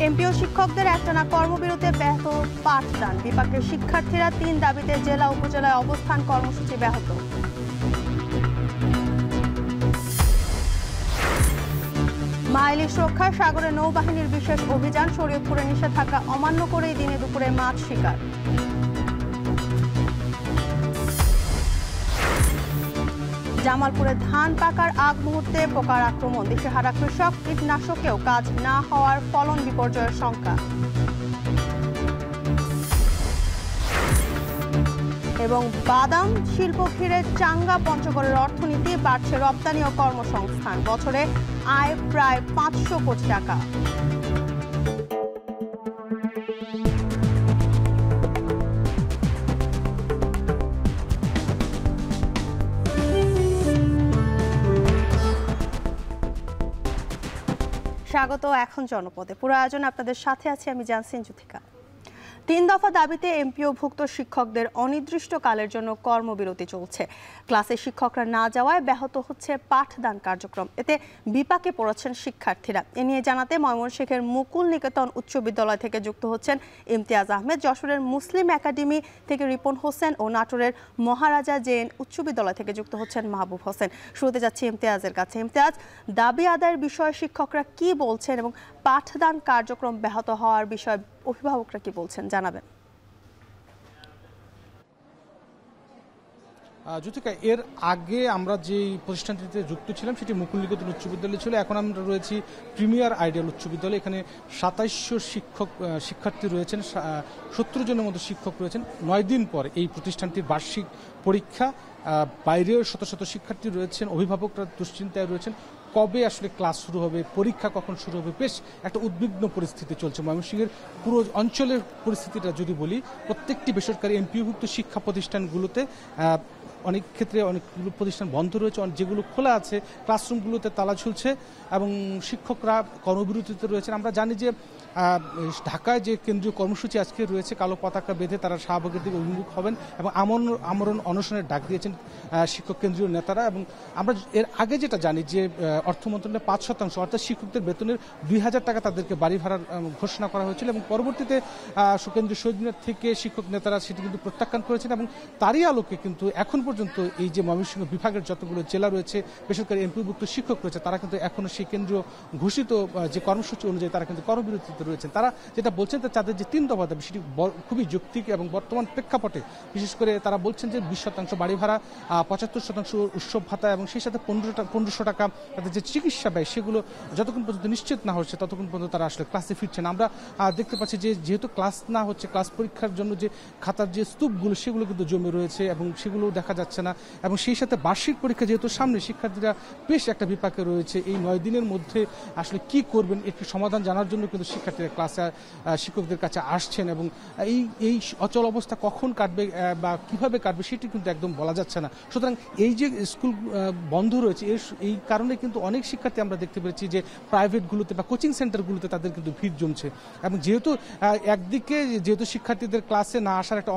MPO শিক্ষকদের একটানা কর্মবিরতিতে ব্যাহত পাঠদান। বিপাকের শিক্ষার্থীরা ৩ দাবিতে জেলা উপজেলায় অবস্থান কর্মসূচি ব্যাহত। মা ইলিশ রক্ষায় সাগরে নৌবাহিনীর বিশেষ অভিযান। শরীয়তপুরে নিষেধাজ্ঞা অমান্য করেই দিনে দুপুরে মাছ শিকার। জামালপুরে ধান পাকার আগ মুহূর্তে পোকার আক্রমণ। দিশেহারা কৃষক, কীটনাশকেও কাজ না হওয়ার ফলন বিপর্যয়ের শঙ্কা। এবং বাদাম শিল্প ঘিরে চাঙ্গা পঞ্চগড়ের অর্থনীতি। বাড়ছে রপ্তানি ও কর্মসংস্থান। বছরে আয় প্রায় ৫০০ কোটি টাকা। স্বাগত এখন জনপদে। পুরো আয়োজনে আপনাদের সাথে আছি আমি জানসিন জুথিকা। ৩ দফা দাবিতে এমপিওভুক্ত শিক্ষকদের অনির্দিষ্টকালের জন্য কর্মবিরতি চলছে। ক্লাসে শিক্ষকরা না যাওয়ায় ব্যাহত হচ্ছে পাঠদান কার্যক্রম। এতে বিপাকে পড়েছেন শিক্ষার্থীরা। এ নিয়ে জানাতে ময়মনসিংহের মুকুল নিকেতন উচ্চ বিদ্যালয় থেকে যুক্ত হচ্ছেন ইমতিয়াজ আহমেদ, যশোরের মুসলিম একাডেমি থেকে রিপন হোসেন ও নাটোরের মহারাজা জেন উচ্চ বিদ্যালয় থেকে যুক্ত হচ্ছেন মাহবুব হোসেন। শুরুতে যাচ্ছি ইমতিয়াজের কাছে। ইমতিয়াজ, দাবি আদায়ের বিষয়ে শিক্ষকরা কি বলছেন এবং পাঠদান কার্যক্রম ব্যাহত হওয়ার বিষয়ে অভিভাবকরা কি বলছেন জানাবেন। জ্যোতিকা, এর আগে আমরা যে প্রতিষ্ঠানটিতে যুক্ত ছিলাম সেটি মুকুল নিকেতন উচ্চ বিদ্যালয় ছিল। এখন আমরা রয়েছি প্রিমিয়ার আইডিয়াল উচ্চ বিদ্যালয়। এখানে ২৭০০ শিক্ষার্থী রয়েছেন, ৭০ জনের মতো শিক্ষক রয়েছেন। ৯ দিন পর এই প্রতিষ্ঠানটির বার্ষিক পরীক্ষা। বাইরেও শত শত শিক্ষার্থী রয়েছেন, অভিভাবকরা দুশ্চিন্তায় রয়েছেন। কবে আসলে ক্লাস শুরু হবে, পরীক্ষা কখন শুরু হবে, বেশ একটা উদ্বিগ্ন পরিস্থিতি চলছে। ময়মনসিংহের পুরো অঞ্চলের পরিস্থিতিটা যদি বলি, প্রত্যেকটি বেসরকারি এমপিওভুক্ত শিক্ষা প্রতিষ্ঠানগুলোতে অনেক ক্ষেত্রে অনেকগুলো প্রতিষ্ঠান বন্ধ রয়েছে, যেগুলো খোলা আছে ক্লাসরুমগুলোতে তালা ঝুলছে এবং শিক্ষকরা কর্মবিরতিতে রয়েছেন। আমরা জানি যে ঢাকায় যে কেন্দ্রীয় কর্মসূচি আজকে রয়েছে, কালো পতাকা বেঁধে তারা শাহবাগের দিকে অভিমুখ হবেন এবং আমরণ অনশনের ডাক দিয়েছেন শিক্ষক কেন্দ্রীয় নেতারা। এবং আমরা এর আগে যেটা জানি যে অর্থ মন্ত্রণালয়ের ৫% অর্থাৎ শিক্ষকদের বেতনের ২,০০০ টাকা তাদেরকে বাড়ি ভাড়ার ঘোষণা করা হয়েছিল এবং পরবর্তীতে কেন্দ্রীয় শহীদ মিনার থেকে শিক্ষক নেতারা সেটি কিন্তু প্রত্যাখ্যান করেছেন। এবং তারই আলোকে কিন্তু এখন পর্যন্ত এই যে ময়মনসিংহ বিভাগের যতগুলো জেলা রয়েছে, বেসরকারি এমপিওভুক্ত শিক্ষক রয়েছে, তারা কিন্তু এখনো সেই কেন্দ্রীয় ঘোষিত যে কর্মসূচি অনুযায়ী তারা কিন্তু কর্মবিরতিতে রয়েছেন। তারা যেটা বলছেন তাদের যে ৩ দফা দাবি সেটি খুবই যৌক্তিক এবং বর্তমান প্রেক্ষাপটে বিশেষ করে তারা বলছেন যে ২০% বাড়ি ভাড়া, ৭৫% উৎসব ভাতা এবং সেই সাথে ১৫০০ টাকা তাদের যে চিকিৎসা ব্যয়, সেগুলো যতক্ষণ পর্যন্ত নিশ্চিত না হচ্ছে ততক্ষণ পর্যন্ত তারা আসলে ক্লাসে ফিরছেন। আমরা দেখতে পাচ্ছি যে যেহেতু ক্লাস না হচ্ছে, ক্লাস পরীক্ষার জন্য যে খাতার যে স্তূপগুলো সেগুলো কিন্তু জমে রয়েছে এবং সেগুলো দেখা যাচ্ছে না। এবং সেই সাথে বার্ষিক পরীক্ষা যেহেতু সামনে, শিক্ষার্থীরা বেশ একটা বিপাকে রয়েছে। এই ৯ দিনের মধ্যে আসলে কি করবেন একটি সমাধান জানার জন্য কিন্তু শিক্ষার্থীরা ক্লাসে শিক্ষকদের কাছে আসছেন এবং এই অচল অবস্থা কখন কাটবে বা কিভাবে কাটবে সেটি কিন্তু একদম বলা যাচ্ছে না। সুতরাং এই যে স্কুল বন্ধ রয়েছে, এই কারণে কিন্তু অনেক শিক্ষার্থী আমরা দেখতে পেরেছি যে প্রাইভেটগুলোতে বা কোচিং সেন্টারগুলোতে তাদের কিন্তু ভিড় জমছে। এবং যেহেতু একদিকে যেহেতু শিক্ষার্থীদের ক্লাসে না আসার একটা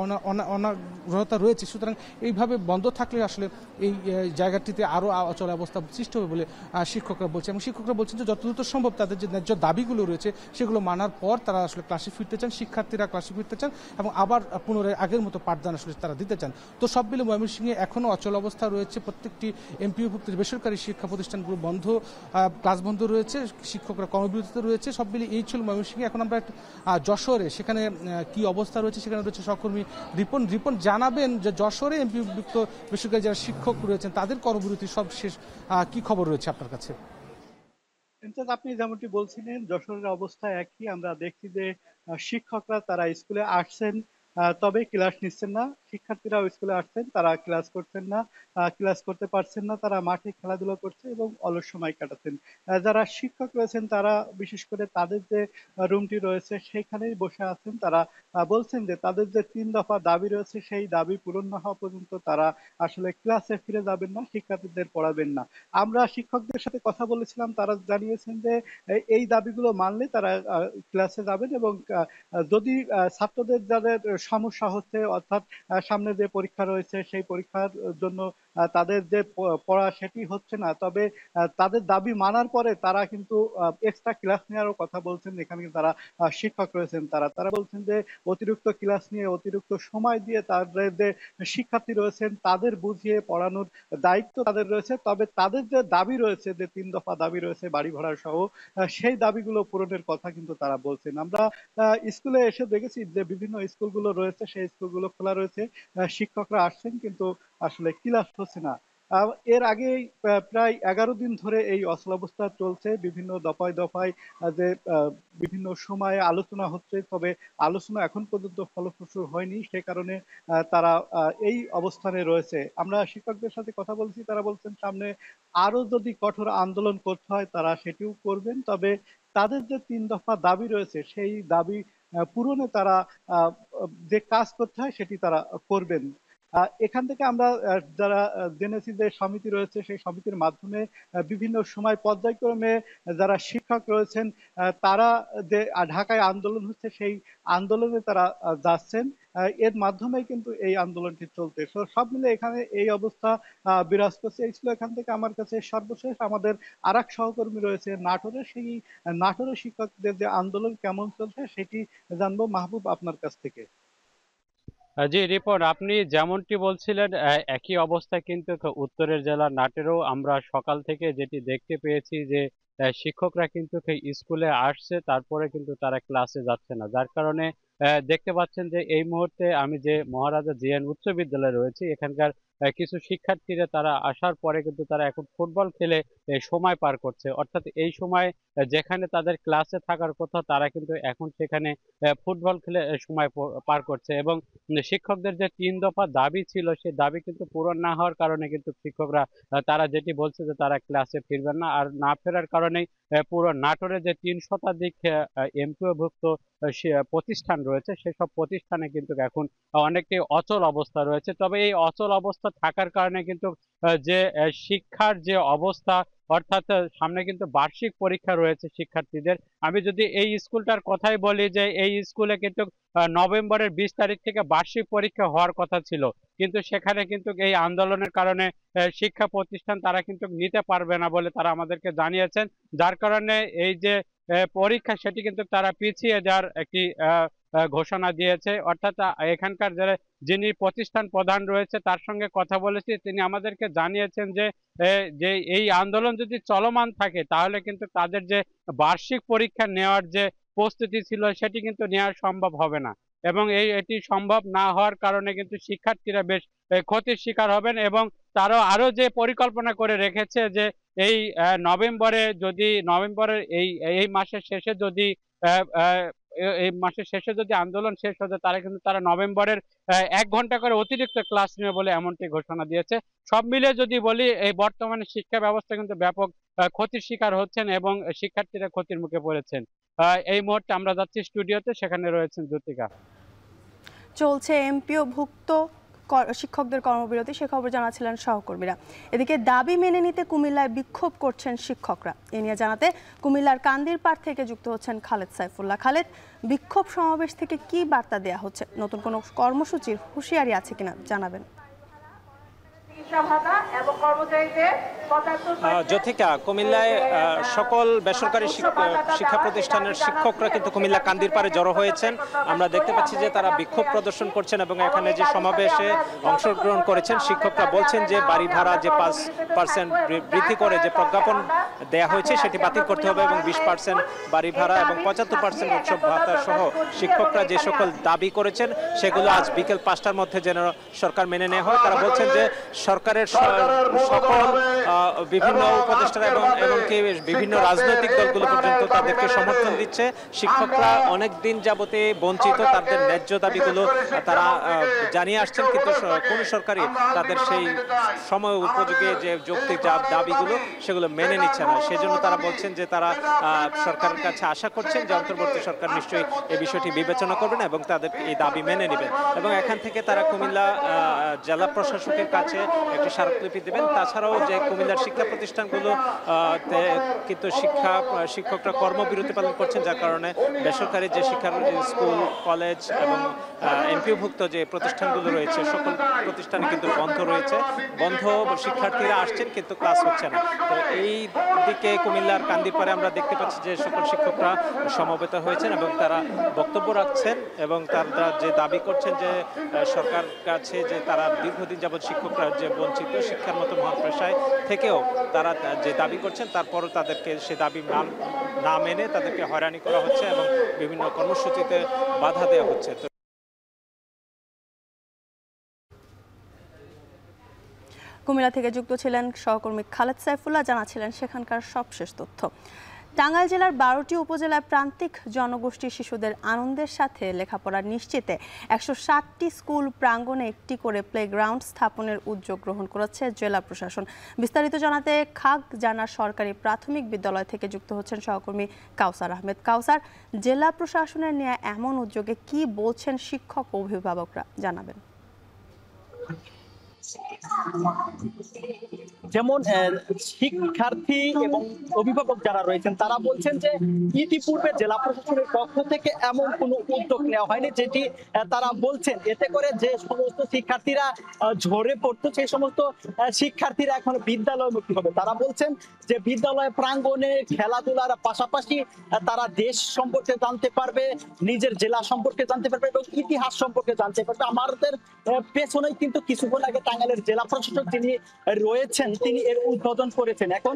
অনাগ্রহতা রয়েছে, সুতরাং এইভাবে বন্ধ থাকলে আসলে এই জায়গাটিতে আরও অচল অবস্থা সৃষ্টি হবে বলে শিক্ষকরা বলছেন। এবং শিক্ষকরা বলছেন যে যত দ্রুত সম্ভব তাদের যে ন্যায্য দাবিগুলো রয়েছে সেগুলো মানার পর তারা আসলে ক্লাসে ফিরতে চান, শিক্ষার্থীরা ক্লাসে ফিরতে চান এবং আবার পুনরায় আগের মতো পাঠদান আসলে তারা দিতে চান। তো সব মিলে ময়মনসিংহে এখনও অচল অবস্থা রয়েছে। প্রত্যেকটি এমপিওভুক্ত বেসরকারি শিক্ষা প্রতিষ্ঠানগুলো বন্ধ, ক্লাস বন্ধ রয়েছে, শিক্ষকরা কর্মবিরতিতে রয়েছে। সব মিলে এই ছিল ময়মনসিংহে। এখন আমরা যশোরে, সেখানে কি অবস্থা রয়েছে সেখানে রয়েছে সহকর্মী রিপন জানাবেন যে যশোরে এমপিওভুক্ত বেসরকারি যারা শিক্ষক রয়েছেন তাদের কর্মবিরতি সব শেষ, কি খবর রয়েছে আপনার কাছে? আপনি যেমনটি বলছিলেন, যশোরের অবস্থা একই। আমরা দেখছি যে শিক্ষকরা তারা স্কুলে আসছেন, তবে ক্লাস নিচ্ছেন না। শিক্ষার্থীরাও স্কুলে আসছেন, তারা ক্লাস করছেন না, ক্লাস করতে পারছেন না। তারা মাঠে খেলাধুলা করছে এবং অলস সময় কাটাচ্ছেন। যারা শিক্ষক রয়েছেন তারা বিশেষ করে তাদের যে রুমটি রয়েছে সেখানেই বসে আছেন। তারা বলছেন যে তাদের যে ৩ দফা দাবি রয়েছে সেই দাবি পূরণ না হওয়া পর্যন্ত তারা আসলে ক্লাসে ফিরে যাবেন না, শিক্ষার্থীদের পড়াবেন না। আমরা শিক্ষকদের সাথে কথা বলেছিলাম, তারা জানিয়েছেন যে এই দাবিগুলো মানলে তারা ক্লাসে যাবেন এবং যদি ছাত্রদের যাদের সমস্যা হচ্ছে, অর্থাৎ সামনে যে পরীক্ষা রয়েছে সেই পরীক্ষার জন্য তাদের যে পড়া সেটি হচ্ছে না। তবে তাদের দাবি মানার পরে তারা কিন্তু এক্সট্রা ক্লাস নেওয়ারও কথা বলছেন। এখানে তারা শিক্ষক রয়েছেন তারা বলছেন যে অতিরিক্ত ক্লাস নিয়ে অতিরিক্ত সময় দিয়ে তাদের যে শিক্ষার্থী রয়েছেন তাদের বুঝিয়ে পড়ানোর দায়িত্ব তাদের রয়েছে। তবে তাদের যে দাবি রয়েছে, যে ৩ দফা দাবি রয়েছে বাড়ি ভাড়া সহ, সেই দাবিগুলো পূরণের কথা কিন্তু তারা বলছেন। আমরা স্কুলে এসে দেখেছি যে বিভিন্ন স্কুলগুলো রয়েছে, সেই স্কুলগুলো খোলা রয়েছে, শিক্ষকরা আসছেন কিন্তু আসলে ক্লাস হচ্ছে না। এর আগেই প্রায় ১১ দিন ধরে এই অচলাবস্থা চলছে। বিভিন্ন দফায় দফায় যে বিভিন্ন সময়ে আলোচনা হচ্ছে, তবে আলোচনা এখন পর্যন্ত ফলপ্রসূ হয়নি। সে কারণে তারা এই অবস্থানে রয়েছে। আমরা শিক্ষকদের সাথে কথা বলছি, তারা বলছেন সামনে আরো যদি কঠোর আন্দোলন করতে হয় তারা সেটিও করবেন। তবে তাদের যে ৩ দফা দাবি রয়েছে সেই দাবি পূরণে তারা যে কাজ করতে হয় সেটি তারা করবেন। এখান থেকে আমরা যারা জেনেছি যে সমিতি রয়েছে, সেই সমিতির মাধ্যমে বিভিন্ন সময় পর্যায়ক্রমে যারা শিক্ষক রয়েছেন তারা যে ঢাকায় আন্দোলন হচ্ছে সেই আন্দোলনে তারা যাচ্ছেন। এর মাধ্যমেই কিন্তু এই আন্দোলনটি চলছে। সব মিলে এখানে এই অবস্থা বিরাজ করছে। এই ছিল এখান থেকে আমার কাছে সর্বশেষ। আমাদের আরেক সহকর্মী রয়েছে নাটোরে, সেই নাটোরের শিক্ষকদের যে আন্দোলন কেমন চলছে সেটি জানবো মাহবুব আপনার কাছ থেকে। জি রিপন, আপনি যেমনটি বলছিলেন একই অবস্থা কিন্তু উত্তরের জেলা নাটেরও আমরা সকাল থেকে যেটি দেখতে পেয়েছি যে শিক্ষকরা কিন্তু স্কুলে আসছে, তারপরে কিন্তু তারা ক্লাসে যাচ্ছে না, যার কারণে দেখতে পাচ্ছেন যে এই মুহূর্তে আমি যে মহারাজা জিএন উচ্চ বিদ্যালয়ে রয়েছি এখানকার কিছু শিক্ষার্থীরা তারা আসার পরে কিন্তু তারা এখন ফুটবল খেলে সময় পার করছে। অর্থাৎ এই সময় যেখানে তাদের ক্লাসে থাকার কথা তারা কিন্তু এখন সেখানে ফুটবল খেলে সময় পার করছে। এবং শিক্ষকদের যে ৩ দফা দাবি ছিল সেই দাবি কিন্তু পূরণ না হওয়ার কারণে কিন্তু শিক্ষকরা তারা যেটি বলছে যে তারা ক্লাসে ফিরবেন না, আর না ফেরার কারণেই পুরো নাটোরে যে ৩ শতাধিক এমপিওভুক্ত প্রতিষ্ঠান রয়েছে সেসব প্রতিষ্ঠানে কিন্তু এখন অনেকটাই অচল অবস্থা রয়েছে। তবে এই অচল অবস্থা থাকার কারণে কিন্তু যে শিক্ষার যে অবস্থা, অর্থাৎ সামনে কিন্তু বার্ষিক পরীক্ষা রয়েছে শিক্ষার্থীদের। আমি যদি এই স্কুলটার কথাই বলি যে এই স্কুলে কিন্তু নভেম্বরের ২০ তারিখ থেকে বার্ষিক পরীক্ষা হওয়ার কথা ছিল, কিন্তু সেখানে কিন্তু এই আন্দোলনের কারণে শিক্ষা প্রতিষ্ঠান তারা কিন্তু নিতে পারবে না বলে তারা আমাদেরকে জানিয়েছেন। যার কারণে এই যে পরীক্ষা সেটি কিন্তু তারা পিছিয়ে যাওয়ার একটি ঘোষণা দিয়েছে। অর্থাৎ এখানকার যারা যিনি প্রতিষ্ঠান প্রধান রয়েছে তার সঙ্গে কথা বলেছি, তিনি আমাদেরকে জানিয়েছেন যে যে এই আন্দোলন যদি চলমান থাকে তাহলে কিন্তু তাদের যে বার্ষিক পরীক্ষা নেওয়ার যে প্রস্তুতি ছিল সেটি কিন্তু নেওয়া সম্ভব হবে না, এবং এটি সম্ভব না হওয়ার কারণে কিন্তু শিক্ষার্থীরা বেশ ক্ষতির শিকার হবেন। এবং তারাও আরো যে পরিকল্পনা করে রেখেছে যে এই নভেম্বরের এই মাসের শেষে যদি এই মাসের শেষে যদি আন্দোলন শেষ হতে তারা নভেম্বরের ১ ঘন্টা করে অতিরিক্ত ক্লাস নেবে বলে এমনটি ঘোষণা দিয়েছে। সব মিলে যদি বলি এই বর্তমানে শিক্ষা ব্যবস্থা কিন্তু ব্যাপক ক্ষতির শিকার হচ্ছেন এবং শিক্ষার্থীরা ক্ষতির মুখে পড়েছেন। এই মুহূর্তে আমরা যাচ্ছি স্টুডিওতে, সেখানে রয়েছেন জ্যোতিকা। চলছে এমপিওভুক্ত শিক্ষকদের কর্মবিরতি, সে খবর জানাচ্ছিলেন সহকর্মীরা। এদিকে দাবি মেনে নিতে কুমিল্লায় বিক্ষোভ করছেন শিক্ষকরা। এ নিয়ে জানাতে কুমিল্লার কান্দিরপাড় থেকে যুক্ত হচ্ছেন খালেদ সাইফুল্লাহ। খালেদ, বিক্ষোভ সমাবেশ থেকে কি বার্তা দেয়া হচ্ছে? নতুন কোনো কর্মসূচির হুঁশিয়ারি আছে কিনা জানাবেন। জ্যোতিকা, কুমিল্লায় সকল বেসরকারি শিক্ষা প্রতিষ্ঠানের শিক্ষকরা কিন্তু কুমিল্লা কান্দিরপাড়ে জড়ো হয়েছেন। আমরা দেখতে পাচ্ছি যে তারা বিক্ষোভ প্রদর্শন করছেন এবং এখানে যে সমাবেশে অংশগ্রহণ করেছেন শিক্ষকরা বলছেন যে বাড়ি ভাড়া যে 5% বৃদ্ধি করে যে প্রজ্ঞাপন দেয়া হয়েছে সেটি বাতিল করতে হবে এবং 20% বাড়ি ভাড়া এবং 75% উৎসব ভাতা সহ শিক্ষকরা যে সকল দাবি করেছেন সেগুলো আজ বিকেল 5টার মধ্যে যেন সরকার মেনে নেওয়া হয়। তারা বলছেন যে সরকারের সকল বিভিন্ন উপদেষ্টারা এবং কি বিভিন্ন রাজনৈতিক দলগুলো পর্যন্ত তাদেরকে সমর্থন দিচ্ছে। শিক্ষকরা অনেক দিন যাবতে বঞ্চিত, তাদের ন্যায্য দাবিগুলো তারা জানিয়ে আসছেন, কিন্তু কোন সরকারই তাদের সেই সময় উপযোগী যে যৌক্তিক দাবিগুলো সেগুলো মেনে নিচ্ছে না। সেজন্য তারা বলছেন যে তারা সরকারের কাছে আশা করছেন যে অন্তর্বর্তী সরকার নিশ্চয়ই এই বিষয়টি বিবেচনা করবেন এবং তাদের এই দাবি মেনে নেবেন। এবং এখান থেকে তারা কুমিল্লা জেলা প্রশাসকের কাছে একটি স্মারকলিপি দেবেন। তাছাড়াও যে কুমিল্লা কুমিল্লার শিক্ষা প্রতিষ্ঠানগুলো কিন্তু শিক্ষকরা কর্মবিরতি পালন করছেন, যার কারণে বেসরকারি যে শিক্ষার স্কুল কলেজ এবং এমপিওভুক্ত যে প্রতিষ্ঠানগুলো রয়েছে সকল প্রতিষ্ঠানে কিন্তু বন্ধ রয়েছে। বন্ধ, শিক্ষার্থীরা আসছেন কিন্তু ক্লাস হচ্ছে না। তো এই দিকে কুমিল্লার কান্দিরপাড়ে আমরা দেখতে পাচ্ছি যে সকল শিক্ষকরা সমবেত হয়েছেন এবং তারা বক্তব্য রাখছেন এবং তারা যে দাবি করছেন যে সরকার কাছে যে তারা দীর্ঘদিন যাবৎ শিক্ষকরা যে বঞ্চিত শিক্ষার মতো মহান পেশায় থেকেও তারা যে দাবি করছেন তারপরও তাদেরকে সে দাবি না মেনে তাদেরকে হয়রানি করা হচ্ছে এবং বিভিন্ন কর্মসূচিতে বাধা দেওয়া হচ্ছে। কুমিল্লা থেকে যুক্ত ছিলেন সহকর্মী খালেদ সাইফুল্লাহ, জানাচ্ছিলেন সেখানকার সবশেষ তথ্য। টাঙ্গাইল জেলার 12টি উপজেলার প্রান্তিক জনগোষ্ঠীর শিশুদের আনন্দের সাথে লেখাপড়া নিশ্চিতে 160টি স্কুল প্রাঙ্গণে একটি করে প্লেগ্রাউন্ড স্থাপনের উদ্যোগ গ্রহণ করেছে জেলা প্রশাসন। বিস্তারিত জানাতে খাগজানা সরকারি প্রাথমিক বিদ্যালয় থেকে যুক্ত হচ্ছেন সহকর্মী কাউসার আহমেদ। কাউসার, জেলা প্রশাসনের নেওয়া এমন উদ্যোগে কি বলছেন শিক্ষক ও অভিভাবকরা, জানাবেন। যেমন শিক্ষার্থী এবং অভিভাবক যারা রয়েছেন তারা বলছেন যে ইতিপূর্বে জেলা প্রশাসনের পক্ষ থেকে এমন কোনো উদ্যোগ নেওয়া হয়নি, যেটি তারা বলছেন এতে করে যে সমস্ত শিক্ষার্থীরা ঝরে পড়তো সেই সমস্ত শিক্ষার্থীরা এখন বিদ্যালয়মুখী হবে। তারা বলছেন যে বিদ্যালয় প্রাঙ্গণে খেলাধুলার পাশাপাশি তারা দেশ সম্পর্কে জানতে পারবে, নিজের জেলা সম্পর্কে জানতে পারবে এবং ইতিহাস সম্পর্কে জানতে পারবে। আমাদের পেছনেই কিন্তু কিছুক্ষণ আগে টাঙ্গাইলের জেলা প্রশাসক যিনি রয়েছেন তিনি এর উদ্বোধন করেছেন। এখন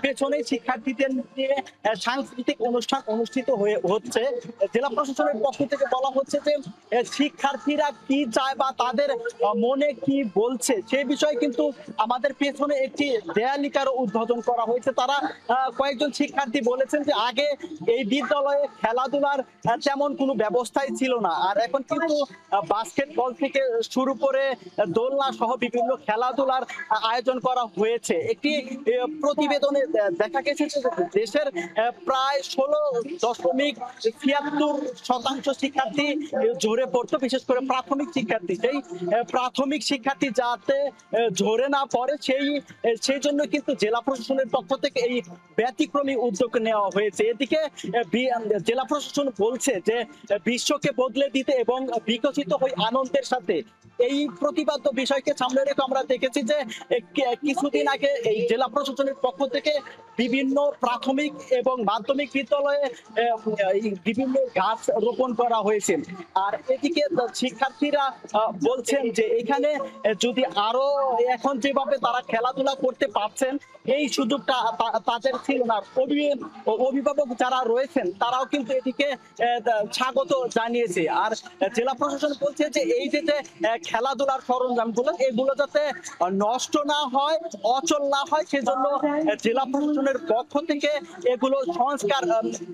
পেছনে শিক্ষার্থীদের নিয়ে সাংস্কৃতিক অনুষ্ঠান অনুষ্ঠিত হচ্ছে। জেলা প্রশাসনের পক্ষ থেকে বলা হচ্ছে যে শিক্ষার্থীরা কি চায় বা তাদের মনে কি বলছে সে বিষয়ে কিন্তু আমাদের পেছনে একটি দেয়ালিকারও উদ্বোধন করা হয়েছে। তারা কয়েকজন শিক্ষার্থী বলেছেন যে আগে এই বিদ্যালয়ে খেলাধুলার তেমন কোনো ব্যবস্থাই ছিল না, আর এখন কিন্তু বাস্কেটবল থেকে শুরু করে দোলনা সহ বিভিন্ন খেলাধুলার আয়োজন করা হয়েছে। একটি প্রতিবেদনে দেখা গেছে যে দেশের প্রায় 16.76% শিক্ষার্থী ঝরে পড়তো, বিশেষ করে প্রাথমিক শিক্ষার্থী। সেই প্রাথমিক শিক্ষার্থী যাতে ঝরে না পড়ে সেই জন্য কিন্তু জেলা প্রশাসনের পক্ষ থেকে এই ব্যতিক্রমী উদ্যোগ নেওয়া হয়েছে। এদিকে জেলা প্রশাসন বলছে যে বিশ্বকে বদলে দিতে এবং বিকশিত হয়ে আনন্দের সাথে এই প্রতিবাদ্য বিষয়কে সামনে রেখে আমরা দেখেছি যে কিছুদিন আগে এই জেলা প্রশাসনের পক্ষ থেকে বিভিন্ন প্রাথমিক এবং মাধ্যমিক বিদ্যালয়ে বিভিন্ন গাছ রোপণ করা হয়েছে। আর এদিকে শিক্ষার্থীরা বলছেন যে এখানে যদি আরো এখন যেভাবে তারা খেলাধুলা করতে পারছেন এই সুযোগটা তাদের ছিল না। অভিভাবক যারা রয়েছেন তারাও কিন্তু এদিকে স্বাগত জানিয়েছে। আর জেলা প্রশাসন বলছে যে এই যে খেলাধুলার সরঞ্জামগুলো এগুলো যাতে নষ্ট না হয়, অচল না হয়, সেজন্য জেলা প্রশাসনের পক্ষ থেকে এগুলো সংস্কার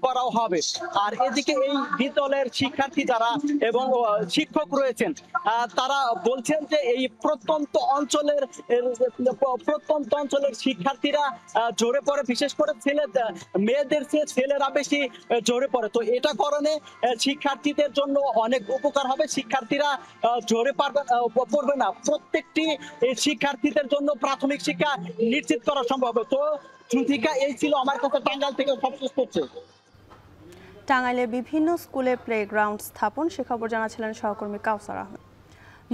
করাও হবে। আর এদিকে এই বিদ্যালয়ের শিক্ষার্থী যারা এবং শিক্ষক রয়েছেন তারা বলছেন যে এই প্রত্যন্ত অঞ্চলের শিক্ষার্থীরা ঝরে পড়ে, বিশেষ করে মেয়েদের চেয়ে ছেলেরা বেশি ঝরে পড়ে। তো এটা কারণে শিক্ষার্থীদের জন্য অনেক উপকার হবে, শিক্ষার্থীরা ঝরে পড়বে না। প্রত্যেকটি শিক্ষার্থীদের জন্য প্রাথমিক শিক্ষা নিশ্চিত করা সম্ভব হবে। তো জ্যোতিকা, এই ছিল আমার কাছে টাঙ্গাইল থেকে সবশেষ করছে। টাঙ্গাইলে বিভিন্ন স্কুলে প্লেগ্রাউন্ড স্থাপন সে খবর জানাচ্ছিলেন সহকর্মী কাউসার আহমেদ।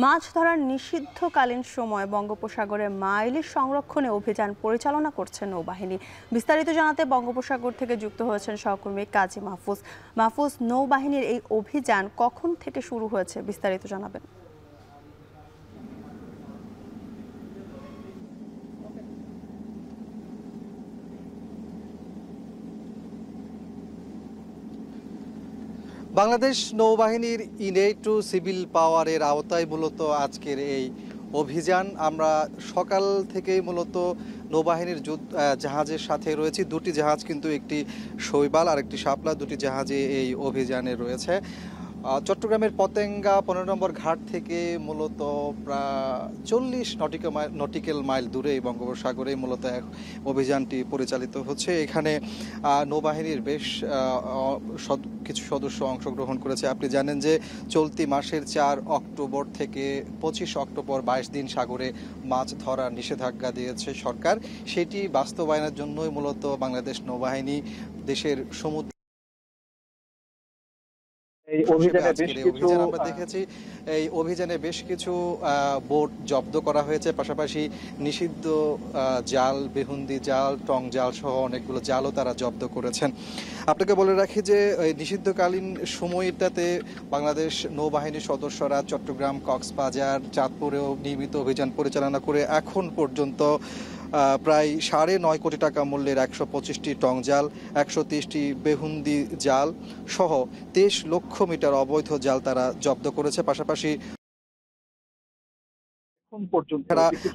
মাছ ধরার নিষিদ্ধকালীন সময় বঙ্গোপসাগরে মা ইলিশ সংরক্ষণে অভিযান পরিচালনা করছে নৌবাহিনী। বিস্তারিত জানাতে বঙ্গোপসাগর থেকে যুক্ত হয়েছেন সহকর্মী কাজী মাহফুজ। নৌবাহিনীর এই অভিযান কখন থেকে শুরু হয়েছে, বিস্তারিত জানাবেন। বাংলাদেশ নৌবাহিনীর ইনেট টু সিভিল পাওয়ারের আওতায় মূলত আজকের এই অভিযান। আমরা সকাল থেকেই মূলত নৌবাহিনীর জাহাজের সাথে রয়েছি। দুটি জাহাজ কিন্তু, একটি শৈবাল আর একটি শাপলা, দুটি জাহাজে এই অভিযানে রয়েছে। চট্টগ্রামের পতেঙ্গা 15 নম্বর ঘাট থেকে মূলত প্রায় 40 নটিক্যাল মাইল দূরে বঙ্গোপসাগরে মূলত অভিযানটি পরিচালিত হচ্ছে। এখানে নৌবাহিনীর বেশ কিছু সদস্য অংশগ্রহণ করেছে। আপনি জানেন যে চলতি মাসের 4 অক্টোবর থেকে 25 অক্টোবর 22 দিন সাগরে মাছ ধরার নিষেধাজ্ঞা দিয়েছে সরকার। সেটি বাস্তবায়নের জন্যই মূলত বাংলাদেশ নৌবাহিনী দেশের সমুদ্র আমরা দেখেছি এই অভিযানে বেশ কিছু বোট জব্দ করা হয়েছে, পাশাপাশি নিষিদ্ধ জাল, বেহুন্দি জাল, টং জাল সহ অনেকগুলো জালও তারা জব্দ করেছেন। আপনাকে বলে রাখি যে এই নিষিদ্ধকালীন সময়টাতে বাংলাদেশ নৌবাহিনীর সদস্যরা চট্টগ্রাম, কক্সবাজার, চাঁদপুরেও নিয়মিত অভিযান পরিচালনা করে এখন পর্যন্ত প্রায় 9.5 কোটি টাকা মূল্যের 125টি টং জাল, 130টি বেহুন্দি জাল সহ 23 লক্ষ মিটার অবৈধ জাল তারা জব্দ করেছে। পাশাপাশি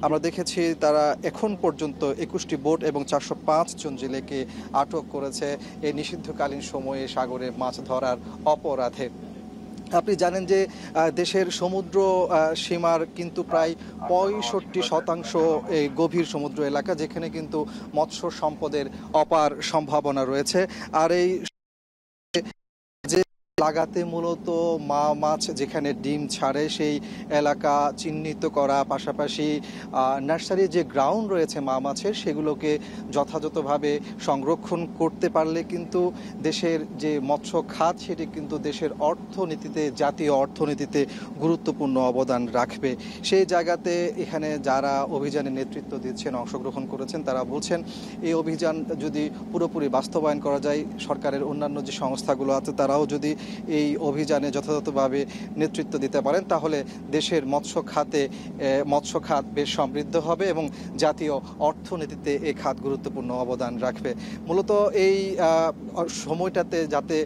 আমরা দেখেছি তারা এখন পর্যন্ত 21টি বোট এবং 405 জন জেলেকে আটক করেছে এই নিষিদ্ধকালীন সময়ে সাগরে মাছ ধরার অপরাধে। আপনি জানেন যে দেশের সমুদ্র সীমার কিন্তু প্রায় 65% এই গভীর সমুদ্র এলাকা, যেখানে কিন্তু মৎস্য সম্পদের অপার সম্ভাবনা রয়েছে। আর এই লাগাতে মূলত মা মাছ যেখানে ডিম ছাড়ে সেই এলাকা চিহ্নিত করা, পাশাপাশি নার্সারির যে গ্রাউন্ড রয়েছে মা মাছের সেগুলোকে যথাযথভাবে সংরক্ষণ করতে পারলে কিন্তু দেশের যে মৎস্য খাত সেটি কিন্তু দেশের অর্থনীতিতে, জাতীয় অর্থনীতিতে গুরুত্বপূর্ণ অবদান রাখবে। সেই জায়গাতে এখানে যারা অভিযানে নেতৃত্ব দিচ্ছেন, অংশগ্রহণ করেছেন, তারা বলছেন এই অভিযান যদি পুরোপুরি বাস্তবায়ন করা যায়, সরকারের অন্যান্য যে সংস্থাগুলো আছে তারাও যদি এই অভিযানে যথাযথভাবে নেতৃত্ব দিতে পারেন, তাহলে দেশের মৎস্য খাত বেশ সমৃদ্ধ হবে এবং জাতীয় অর্থনীতিতে এই খাত গুরুত্বপূর্ণ অবদান রাখবে। মূলত এই সময়টাতে যাতে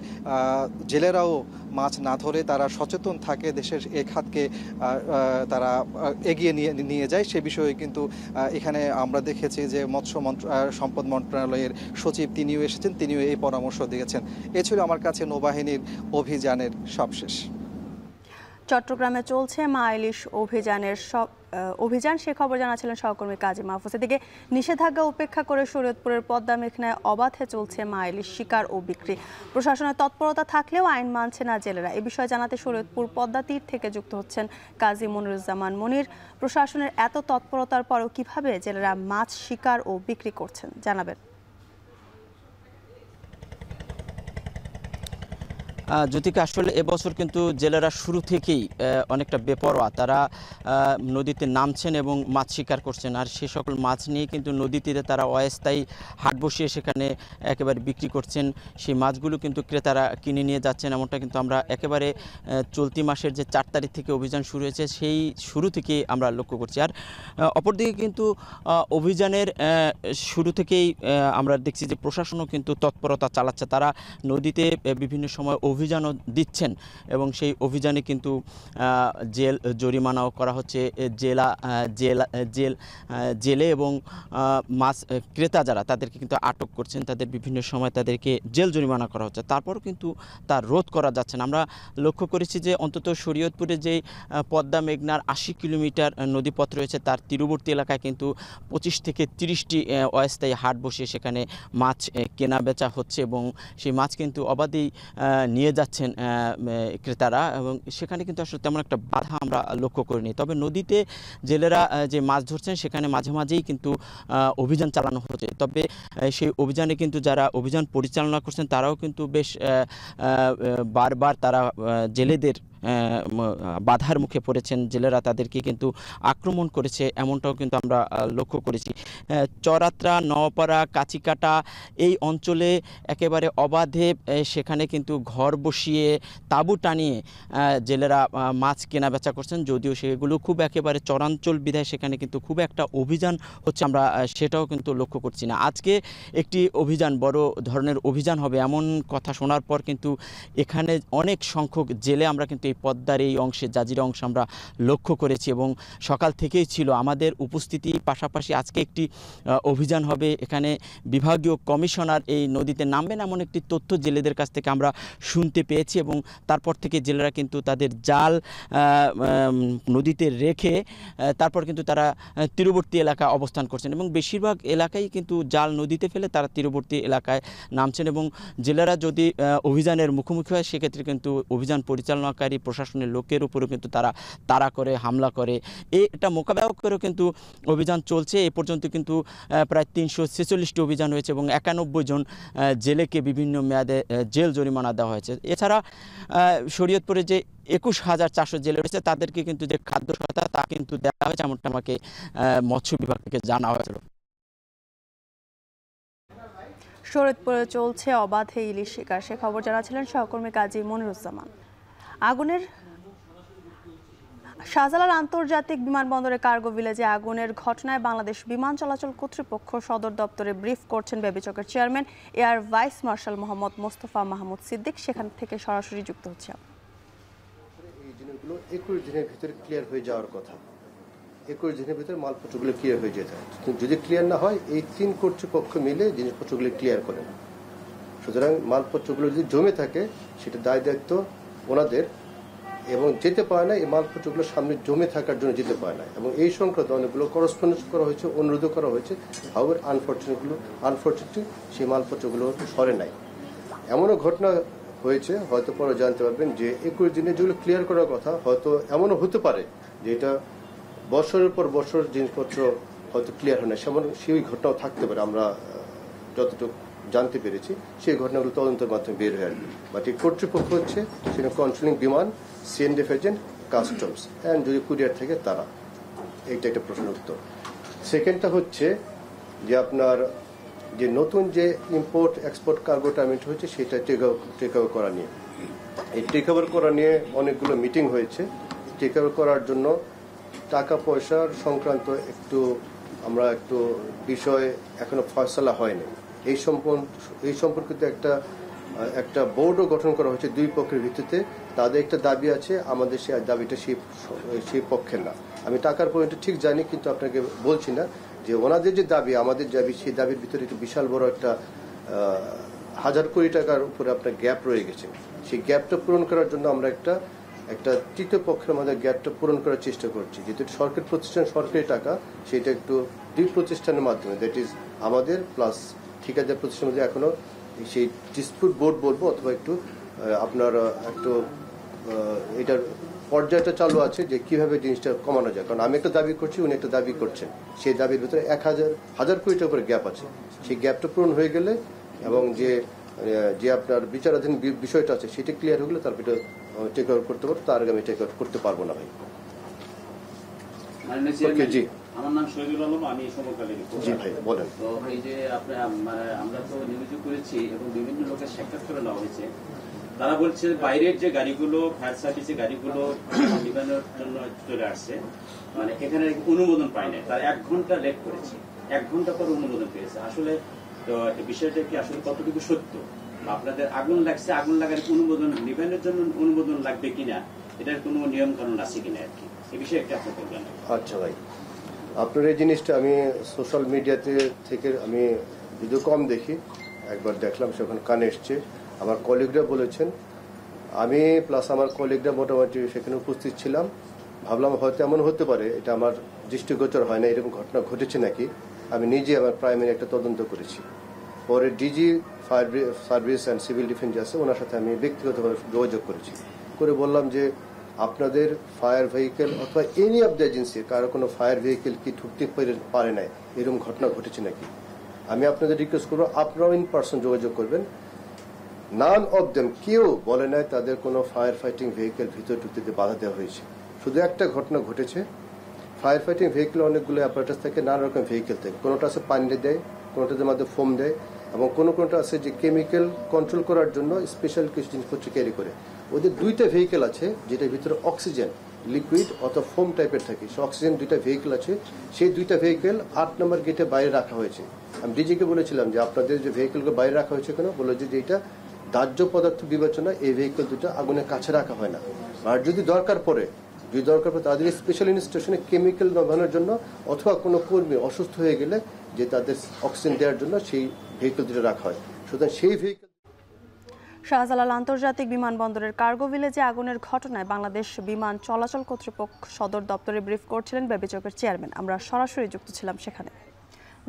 জেলেরাও মাছ না ধরে তারা সচেতন থাকে, দেশের এই খাতকে তারা এগিয়ে নিয়ে যায়, সে বিষয়ে কিন্তু এখানে আমরা দেখেছি যে মৎস্য সম্পদ মন্ত্রণালয়ের সচিব তিনিও এসেছেন, তিনিও এই পরামর্শ দিয়েছেন। এ ছিল আমার কাছে নৌবাহিনীর অভিযানের সবশেষ। চট্টগ্রামে চলছে মা ইলিশ অভিযান, সে খবর জানাচ্ছিলেন সহকর্মী কাজী মাহফুজ। এদিকে নিষেধাজ্ঞা উপেক্ষা করে শরীয়তপুরের পদ্মা মেঘনায় অবাধে চলছে মা ইলিশ শিকার ও বিক্রি। প্রশাসনের তৎপরতা থাকলেও আইন মানছে না জেলেরা। এ বিষয়ে জানাতে শরীয়তপুর পদ্মা তীর থেকে যুক্ত হচ্ছেন কাজী মনিরুজ্জামান মনির। প্রশাসনের এত তৎপরতার পরেও কিভাবে জেলেরা মাছ শিকার ও বিক্রি করছেন জানাবেন। জ্যোতিকা, আসলে এবছর কিন্তু জেলেরা শুরু থেকেই অনেকটা বেপরোয়া, তারা নদীতে নামছেন এবং মাছ শিকার করছেন। আর সে সকল মাছ নিয়ে কিন্তু নদী তীরে তারা অস্থায়ী হাট বসিয়ে সেখানে একেবারে বিক্রি করছেন। সেই মাছগুলো কিন্তু ক্রেতারা কিনে নিয়ে যাচ্ছেন, এমনটা কিন্তু আমরা একেবারে চলতি মাসের যে 4 তারিখ থেকে অভিযান শুরু হয়েছে সেই শুরু থেকেই আমরা লক্ষ্য করছি। আর অপরদিকে কিন্তু অভিযানের শুরু থেকেই আমরা দেখছি যে প্রশাসনও কিন্তু তৎপরতা চালাচ্ছে। তারা নদীতে বিভিন্ন সময় অভিযানও দিচ্ছেন এবং সেই অভিযানে কিন্তু জেল জরিমানাও করা হচ্ছে। জেলে এবং মাছ ক্রেতা যারা তাদেরকে কিন্তু আটক করছেন, তাদের বিভিন্ন সময় তাদেরকে জেল জরিমানা করা হচ্ছে, তারপরও কিন্তু তার রোধ করা যাচ্ছে না। আমরা লক্ষ্য করেছি যে অন্তত শরীয়তপুরে যে পদ্মা মেঘনার 80 কিলোমিটার নদীপথ রয়েছে তার তীরবর্তী এলাকায় কিন্তু 25 থেকে 30টি অস্থায়ী হাট বসিয়ে সেখানে মাছ কেনা বেচা হচ্ছে এবং সেই মাছ কিন্তু অবাধেই নিয়ে যাচ্ছেন ক্রেতারা এবং সেখানে কিন্তু আসলে তেমন একটা বাধা আমরা লক্ষ্য করিনি। তবে নদীতে জেলেরা যে মাছ ধরছেন সেখানে মাঝে মাঝেই কিন্তু অভিযান চালানো হচ্ছে। তবে সেই অভিযানে কিন্তু যারা অভিযান পরিচালনা করছেন তারাও কিন্তু বেশ বারবার তারা জেলেদের বাধার মুখে পড়েছেন, জেলেরা তাদেরকে কিন্তু আক্রমণ করেছে, এমনটাও কিন্তু আমরা লক্ষ্য করেছি। চরাত্রা, নওপাড়া, কাচিকাটা এই অঞ্চলে একেবারে অবাধে সেখানে কিন্তু ঘর বসিয়ে তাঁবু টানিয়ে জেলেরা মাছ কেনা বেচা করছেন, যদিও সেগুলো খুব একেবারে চরাঞ্চল বিধায় সেখানে কিন্তু খুব একটা অভিযান হচ্ছে আমরা সেটাও কিন্তু লক্ষ্য করছি না। আজকে একটি অভিযান, বড় ধরনের অভিযান হবে এমন কথা শোনার পর কিন্তু এখানে অনেক সংখ্যক জেলে আমরা কিন্তু এই এই পদ্মার এই অংশে জাজিরা অংশ আমরা লক্ষ্য করেছি এবং সকাল থেকেই ছিল আমাদের উপস্থিতি। পাশাপাশি আজকে একটি অভিযান হবে, এখানে বিভাগীয় কমিশনার এই নদীতে নামবেন এমন একটি তথ্য জেলেদের কাছ থেকে আমরা শুনতে পেয়েছি এবং তারপর থেকে জেলেরা কিন্তু তাদের জাল নদীতে রেখে তারপর কিন্তু তারা তীরবর্তী এলাকায় অবস্থান করছেন এবং বেশিরভাগ এলাকায় কিন্তু জাল নদীতে ফেলে তারা তীরবর্তী এলাকায় নামছেন এবং জেলেরা যদি অভিযানের মুখোমুখি হয় সেক্ষেত্রে কিন্তু অভিযান পরিচালনাকারী প্রশাসনের লোকের উপরেও কিন্তু তারা তাড়া করে হামলা করে। এটা মোকাবেলা করেও কিন্তু অভিযান চলছে। এ পর্যন্ত কিন্তু প্রায় 346টি অভিযান হয়েছে এবং 91 জন জেলেকে বিভিন্ন মেয়াদে জেল জরিমানা দেওয়া হয়েছে। এছাড়া শরীয়তপুরে যে 21,400 জেলে রয়েছে তাদেরকে কিন্তু যে খাদ্য সহায়তা তা কিন্তু দেওয়া হয়েছে এমনটা আমাকে মৎস্য বিভাগ থেকে জানা হয়েছিল। শরীয়তপুরে চলছে অবাধে ইলিশ শিকার, সে খবর জানাচ্ছিলেন সহকর্মী কাজী মনিরুজ্জামান। আগুনের শাহজালাল আন্তর্জাতিক বিমানবন্দরে কার্গো ভিলেজে আগুনের ঘটনায় বাংলাদেশ বিমান চলাচল কর্তৃপক্ষ সদর দপ্তরে ব্রিফ করছেন বেবিচকের chairman air vice marshal Mohammad Mostafa Mahmud Siddique. সেখান থেকে সরাসরি যুক্ত হচ্ছে। এই জিনিসগুলো 21 দিনের ভিতরে ক্লিয়ার হয়ে যাওয়ার কথা। 21 দিনের ভিতরে মালপত্রগুলো ক্লিয়ার হয়ে যেতে হয়। যদি ক্লিয়ার না হয় এই 3 কর্তৃপক্ষ মিলে জিনিসপত্রগুলো ক্লিয়ার করে না। সুতরাং মালপত্রগুলো যদি জমে থাকে সেটা দায় দায়িত্ব ওনাদের এবং যেতে পারে না, এই মালপত্রগুলো সামনে জমে থাকার জন্য যেতে পারে না এবং এই সংক্রান্ত অনেকগুলো করসপন্ডেন্স করা হয়েছে, অনুরোধ করা হয়েছে। হাউএভার আনফরচুনেটলি সেই মালপত্রগুলো সরে নাই। এমনও ঘটনা হয়েছে, হয়তো পরে জানতে পারবেন যে 21 দিনে যেগুলো ক্লিয়ার করার কথা হয়তো এমনও হতে পারে যে এটা বছরের পর বছর জিনিসপত্র হয়তো ক্লিয়ার হয় না, সেই ঘটনাও থাকতে পারে। আমরা যতটুকু জানতে পেরেছি সেই ঘটনাগুলো তদন্তের মাধ্যমে বের হয়ে আসবে। বাট এই কর্তৃপক্ষ হচ্ছে সেটা কন্ট্রোলিং বিমান, সিএনডিএফ এজেন্ট, কাস্টমস অ্যান্ড যদি কুরিয়ার থেকে তারা। এইটা একটা প্রশ্ন উত্তর। সেকেন্ডটা হচ্ছে যে আপনার যে নতুন যে ইম্পোর্ট এক্সপোর্ট কার্গো টার্মিনেট হয়েছে সেটা টেক ওভার করা নিয়ে, এই টেক ওভার করা নিয়ে অনেকগুলো মিটিং হয়েছে। টেক ওভার করার জন্য টাকা পয়সার সংক্রান্ত আমরা একটু বিষয় এখনো ফয়সালা হয়নি। এই সম্পর্কিত একটা বোর্ডও গঠন করা হয়েছে 2 পক্ষের ভিত্তিতে। তাদের একটা দাবি আছে, আমাদের সেই দাবিটা সেই পক্ষের না। আমি টাকার পয়েন্টটা ঠিক জানি কিন্তু আপনাকে বলছি না যে ওনাদের যে দাবি আমাদের দাবি, সেই দাবির ভিতরে একটু বিশাল বড় একটা 1,000 কোটি টাকার উপরে আপনার গ্যাপ রয়ে গেছে। সেই গ্যাপটা পূরণ করার জন্য আমরা একটা তৃতীয় পক্ষের আমাদের গ্যাপটা পূরণ করার চেষ্টা করছি। যেহেতু সরকারি প্রতিষ্ঠান, সরকারি টাকা, সেটা একটু 2 প্রতিষ্ঠানের মাধ্যমে, দ্যাট ইজ আমাদের প্লাস ঠিকাদার প্রতিষ্ঠানের মধ্যে এখনো সেই ডিসপিউট বোর্ড বলবো অথবা একটু আপনার একটু এটার পর্যায়টা চালু আছে যে কিভাবে জিনিসটা কমানো যায়। কারণ আমি একটা দাবি করছি, উনি একটা দাবি করছেন, সেই দাবির ভিতরে 1,000 কোটি টাকার উপরে গ্যাপ আছে। সেই গ্যাপটা পূরণ হয়ে গেলে এবং যে আপনার বিচারাধীন বিষয়টা আছে সেটা ক্লিয়ার হয়ে গেলে তারপর এটা টেক ওভার করতে পারবো, তার আগে আমি টেক ওভার করতে পারবো না ভাই। জি, আমার নাম শহীদুল আলম, আমি সমকালীন। জি ভাই বলেন। তো এই যে আমরা তো নিয়োজিত করেছি এবং বিভিন্ন লোকের সাক্ষাৎকার নেওয়া হয়েছে, তারা বলছে বাইরের যে গাড়িগুলো ফায়ার সার্ভিসের গাড়িগুলো নিবানোর জন্য চলে আসছে, মানে এখানে অনুমোদন পায় না, তারা 1 ঘন্টা লেট করেছে, 1 ঘন্টা পর অনুমোদন পেয়েছে। আসলে তো বিষয়টা কি আসলে কতটুকু সত্য? আপনাদের আগুন লাগছে, আগুন লাগার অনুমোদন নিবানোর জন্য অনুমোদন লাগবে কিনা, এটার কোনো নিয়ম কানুন আছে কিনা আর কি, এই বিষয়ে একটা আপনি বলবেন। আচ্ছা ভাই, আপনার এই জিনিসটা আমি সোশ্যাল মিডিয়াতে থেকে আমি ভিডিও কম দেখি, একবার দেখলাম সেখানে কানে এসছে, আমার কলিগরা বলেছেন, আমি প্লাস আমার কলিগরা মোটামুটি সেখানে উপস্থিত ছিলাম। ভাবলাম হয়তো এমন হতে পারে, এটা আমার দৃষ্টিগোচর হয় না, এরকম ঘটনা ঘটেছে নাকি। আমি নিজে আমার প্রাইমারি একটা তদন্ত করেছি। পরে DG fire service and civil defence আছে, ওনার সাথে আমি ব্যক্তিগতভাবে যোগাযোগ করেছি, করে বললাম যে আপনাদের ফায়ার ভেহিকেল অথবা এনি অফ দ্য এজেন্সি কারো কোনো ফায়ার ভেহিকেল কি ঢুকতে পারে না, এরকম ঘটনা ঘটেছে নাকি। আমি আপনাদের রিকোয়েস্ট করবো আপনারাও ইন পার্সন যোগাযোগ করবেন। নান অফ দেম, কেউ বলে নাই তাদের কোনো ফায়ার ফাইটিং ভেহিকেল ভিতরে ঢুকতে বাধা দেওয়া হয়েছে। শুধু একটা ঘটনা ঘটেছে, ফায়ার ফাইটিং ভেহিকেল অনেকগুলো অ্যাপারেটাস থাকে, নানা রকম ভেহিকেল থাকে, কোনোটা আছে পানি দেয়, কোনোটাতে মধ্যে ফোম দেয় এবং কোনোটা আছে যে কেমিক্যাল কন্ট্রোল করার জন্য স্পেশাল কিছু জিনিসপত্র ক্যারি করে। ওদের 2টা ভেহিকেল আছে যেটার ভিতরে অক্সিজেন লিকুইড অথবা ফোম টাইপের থাকে, সে অক্সিজেন 2টা ভেহিকেল আছে। সেই 2টা ভেহিকেল 8 নম্বর গেটে বাইরে রাখা হয়েছে। আমি ডিজিকে বলেছিলাম যে আপনাদের যে ভেহিকেলগুলো বাইরে রাখা হয়েছে কেন, বললো যে এটা দাহ্য পদার্থ বিবেচনা এই ভেহিকল দুটো আগুনের কাছে রাখা হয় না। আর যদি দরকার পড়ে তাদের স্পেশাল ইনস্টিটিউশনে কেমিক্যাল নামানোর জন্য অথবা কোনো কর্মী অসুস্থ হয়ে গেলে যে তাদের অক্সিজেন দেওয়ার জন্য সেই ভেহিকল দুটো রাখা হয়। সুতরাং সেই ভেহিকল শাহজালাল আন্তর্জাতিক বিমানবন্দরের কার্গো ভিলেজে আগুনের ঘটনায় বাংলাদেশ বিমান চলাচল কর্তৃপক্ষ সদর দপ্তরে ব্রিফ করছিলেন বেবিচকের চেয়ারম্যান। আমরা সরাসরি যুক্ত ছিলাম সেখানে।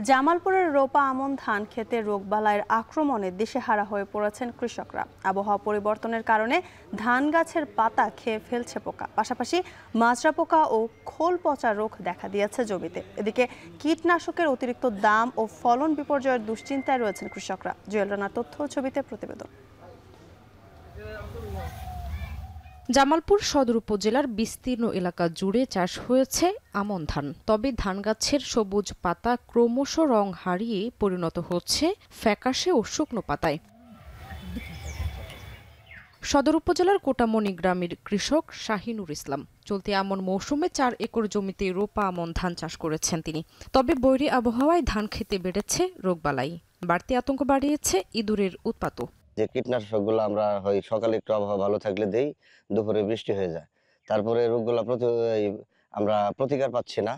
জামালপুরের রোপা আমন ধান খেতে রোগবালাইয়ের আক্রমণে দিশেহারা হয়ে পড়েছেন কৃষকরা। আবহাওয়া পরিবর্তনের কারণে ধান গাছের পাতা খেয়ে ফেলছে পোকা, পাশাপাশি মাজরা পোকা ও খোল পচা রোগ দেখা দিয়েছে জমিতে। এদিকে কীটনাশকের অতিরিক্ত দাম ও ফলন বিপর্যয়ের দুশ্চিন্তায় রয়েছেন কৃষকরা। জুয়েল রানার তথ্য ছবিতে প্রতিবেদন। জামালপুর সদর উপজেলার বিস্তীর্ণ এলাকা জুড়ে চাষ হয়েছে আমন ধান। তবে ধান গাছের সবুজ পাতা ক্রমশ রং হারিয়ে পরিণত হচ্ছে ফ্যাকাশে ও শুকনো পাতায়। সদর উপজেলার কোটামণি গ্রামের কৃষক শাহিনুর ইসলাম চলতি আমন মৌসুমে 4 একর জমিতে রোপা আমন ধান চাষ করেছেন তিনি। তবে বৈরী আবহাওয়ায় ধান খেতে বেড়েছে রোগবালাই, বাড়তি আতঙ্ক বাড়িয়েছে ইঁদুরের উৎপাতও। যে কীটনাশকগুলো আমরা হয় সকালে একটু আবহাওয়া ভালো থাকলে দেই, দুপুরে বৃষ্টি হয়ে যায়, তারপরে রোগগুলো আমরা প্রতিকার পাচ্ছি না।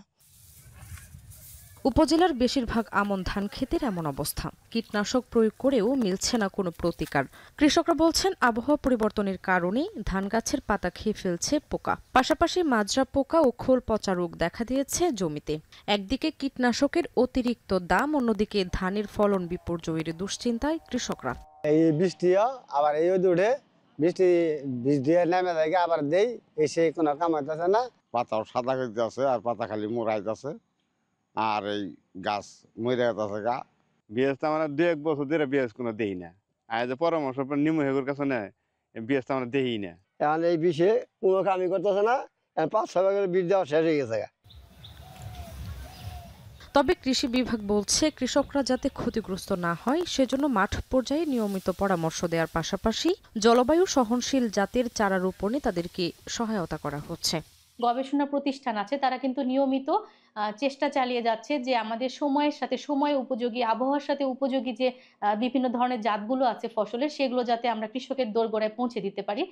উপজেলার বেশিরভাগ আমন ধান ক্ষেতের এমন অবস্থা, কীটনাশক প্রয়োগ করেও মিলছে না কোনো প্রতিকার। কৃষকরা বলছেন আবহাওয়া পরিবর্তনের কারণে ধান গাছের পাতা খেয়ে ফেলছে পোকা, পাশাপাশি মাজরা পোকা ও খোল পচা রোগ দেখা দিয়েছে জমিতে। একদিকে কীটনাশকের অতিরিক্ত দাম, অন্যদিকে ধানের ফলন বিপর্যয়ের দুশ্চিন্তায় কৃষকরা। এই বৃষ্টি আবার এই উঠে বৃষ্টি বীজ দিয়ে নেমে যায়, আবার দেই এসে কোনো কামাইতেছে না। পাতাও সাদা হইতে আছে আর পাতা খালি মোড়াইতেছে আর এই গাছ মরে যাচ্ছে গা। বিএসটা মানে 2-1 বছর ধরে বিএস কোনো দেই না। আর যে পরামর্শ নিমু হেগুর কাছে নেয় বিএসটা মানে দেই না। এখন এই বিষে কোনো কামই করতেছে না, 5-6 ভাগের বীজ দেওয়া শেষ হয়ে গেছে। তবে কৃষি বিভাগ বলছে কৃষকরা যাতে ক্ষতিগ্রস্ত না হয় সেজন্য মাঠ পর্যায়ে নিয়মিত পরামর্শ দেওয়ার পাশাপাশি জলবায়ু সহনশীল জাতের চারা রোপণে তাদেরকে সহায়তা করা হচ্ছে। গবেষণা প্রতিষ্ঠান আছে, তারা কিন্তু নিয়মিত চেষ্টা চালিয়ে যাচ্ছে যে আমাদের সময়ের সাথে সময় উপযোগী, আবহাওয়ার সাথে উপযোগী যে বিভিন্ন ধরনের জাতগুলো আছে ফসলের, সেগুলো যাতে আমরা কৃষকের দোরগোড়ায় পৌঁছে দিতে পারি।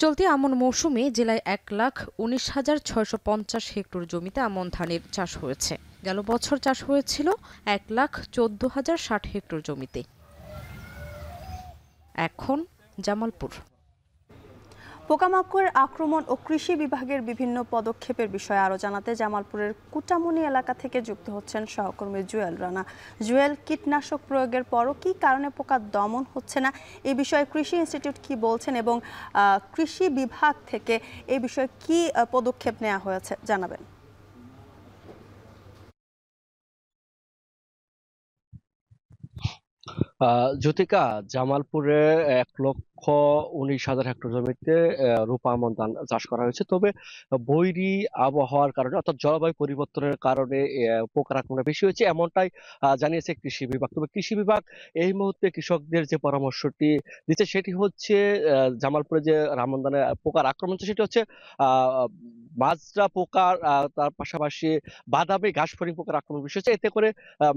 চলতি আমন মৌসুমে জেলায় 1,19,650 হেক্টর জমিতে আমন ধানের চাষ হয়েছে। গেল বছর চাষ হয়েছিল 1,14,060 হেক্টর জমিতে। এখন জামালপুর। পোকামাকড়ের আক্রমণ ও কৃষি বিভাগের বিভিন্ন পদক্ষেপের বিষয়ে আরও জানাতে জামালপুরের কুটামণি এলাকা থেকে যুক্ত হচ্ছেন সহকর্মী জুয়েল রানা। জুয়েল, কীটনাশক প্রয়োগের পরও কী কারণে পোকা দমন হচ্ছে না, এই বিষয়ে কৃষি ইনস্টিটিউট কি বলছেন এবং কৃষি বিভাগ থেকে এই বিষয়ে কি পদক্ষেপ নেওয়া হয়েছে জানাবেন। জ্যোতিকা, জামালপুরে 1,19,000 হেক্টর জমিতে রোপা আমন ধান চাষ করা হয়েছে। তবে বৈরী আবহাওয়ার কারণে অর্থাৎ জলবায়ু পরিবর্তনের কারণে পোকার আক্রমণ বেশি হয়েছে, এমনটাই জানিয়েছে কৃষি বিভাগ। তবে কৃষি বিভাগ এই মুহূর্তে কৃষকদের যে পরামর্শটি দিচ্ছে সেটি হচ্ছে জামালপুরে যে আমন ধানে পোকার আক্রমণ হচ্ছে সেটি হচ্ছে মাজরা পোকার, তার পাশাপাশি বাদামি ঘাসফড়িং পোকার আক্রমণ বেশি হচ্ছে। এতে করে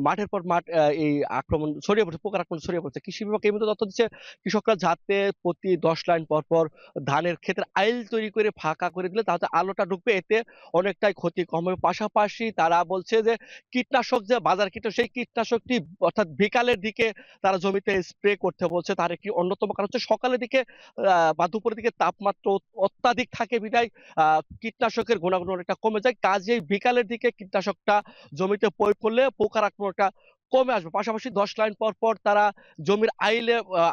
মাঠের পর মাঠ এই আক্রমণ ছড়িয়ে পড়ছে, পোকার আক্রমণ ছড়িয়ে পড়ছে। কৃষি বিভাগ এই মুহূর্তে তথ্য দিচ্ছে কৃষকরা যাতে প্রতি 10 লাইন পর পর ধানের ক্ষেত্রে আইল তৈরি করে ফাঁকা করে দিলে তাতে আলোটা ঢুকবে, এতে অনেকটাই ক্ষতি কম হবে। পাশাপাশি তারা বলছে যে কীটনাশক যে বাজার কীটনাশক, সেই কীটনাশকটি অর্থাৎ বিকালের দিকে তারা জমিতে স্প্রে করতে বলছে। তার একটি অন্যতম কারণ হচ্ছে সকালের দিকে বা দুপুরের দিকে তাপমাত্রা অত্যাধিক থাকে বিধায় কীটনাশকের গুণাগুণ অনেকটা কমে যায়। কাজেই বিকালের দিকে কীটনাশকটা জমিতে প্রয়োগ করলে পোকার আক্রমণটা কমে আসবে। পাশাপাশি 10 লাইন পর পর তারা জমির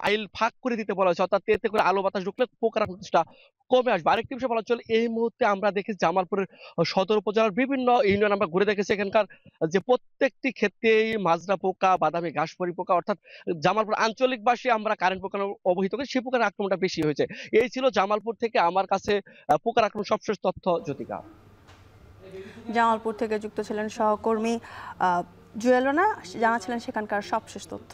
আইল ফাঁক করে দিতে বলা হয়েছে, অর্থাৎ এতে করে আলো বাতাস ঢুকলে পোকার আক্রমণটা কমে আসবে। আরেকটি বিষয় বলা চলে, এই মুহূর্তে আমরা দেখি জামালপুরের সদর উপজেলার বিভিন্ন ইউনিয়ন আমরা ঘুরে দেখেছি, এখানকার যে প্রত্যেকটি ক্ষেত্রেই মাজরা পোকা, বাদামি ঘাসফড়িং পোকা, অর্থাৎ জামালপুর আঞ্চলিকবাসী আমরা কারেন্ট পোকা অবহিত করি, সেই পোকার আক্রমণটা বেশি হয়েছে। এই ছিল জামালপুর থেকে আমার কাছে পোকার আক্রমণ সবশেষ তথ্য। জ্যোতিকা, জামালপুর থেকে যুক্ত ছিলেন সহকর্মী জুয়েল রানা, জানাছিলেন সেখানকার সবশেষ তথ্য।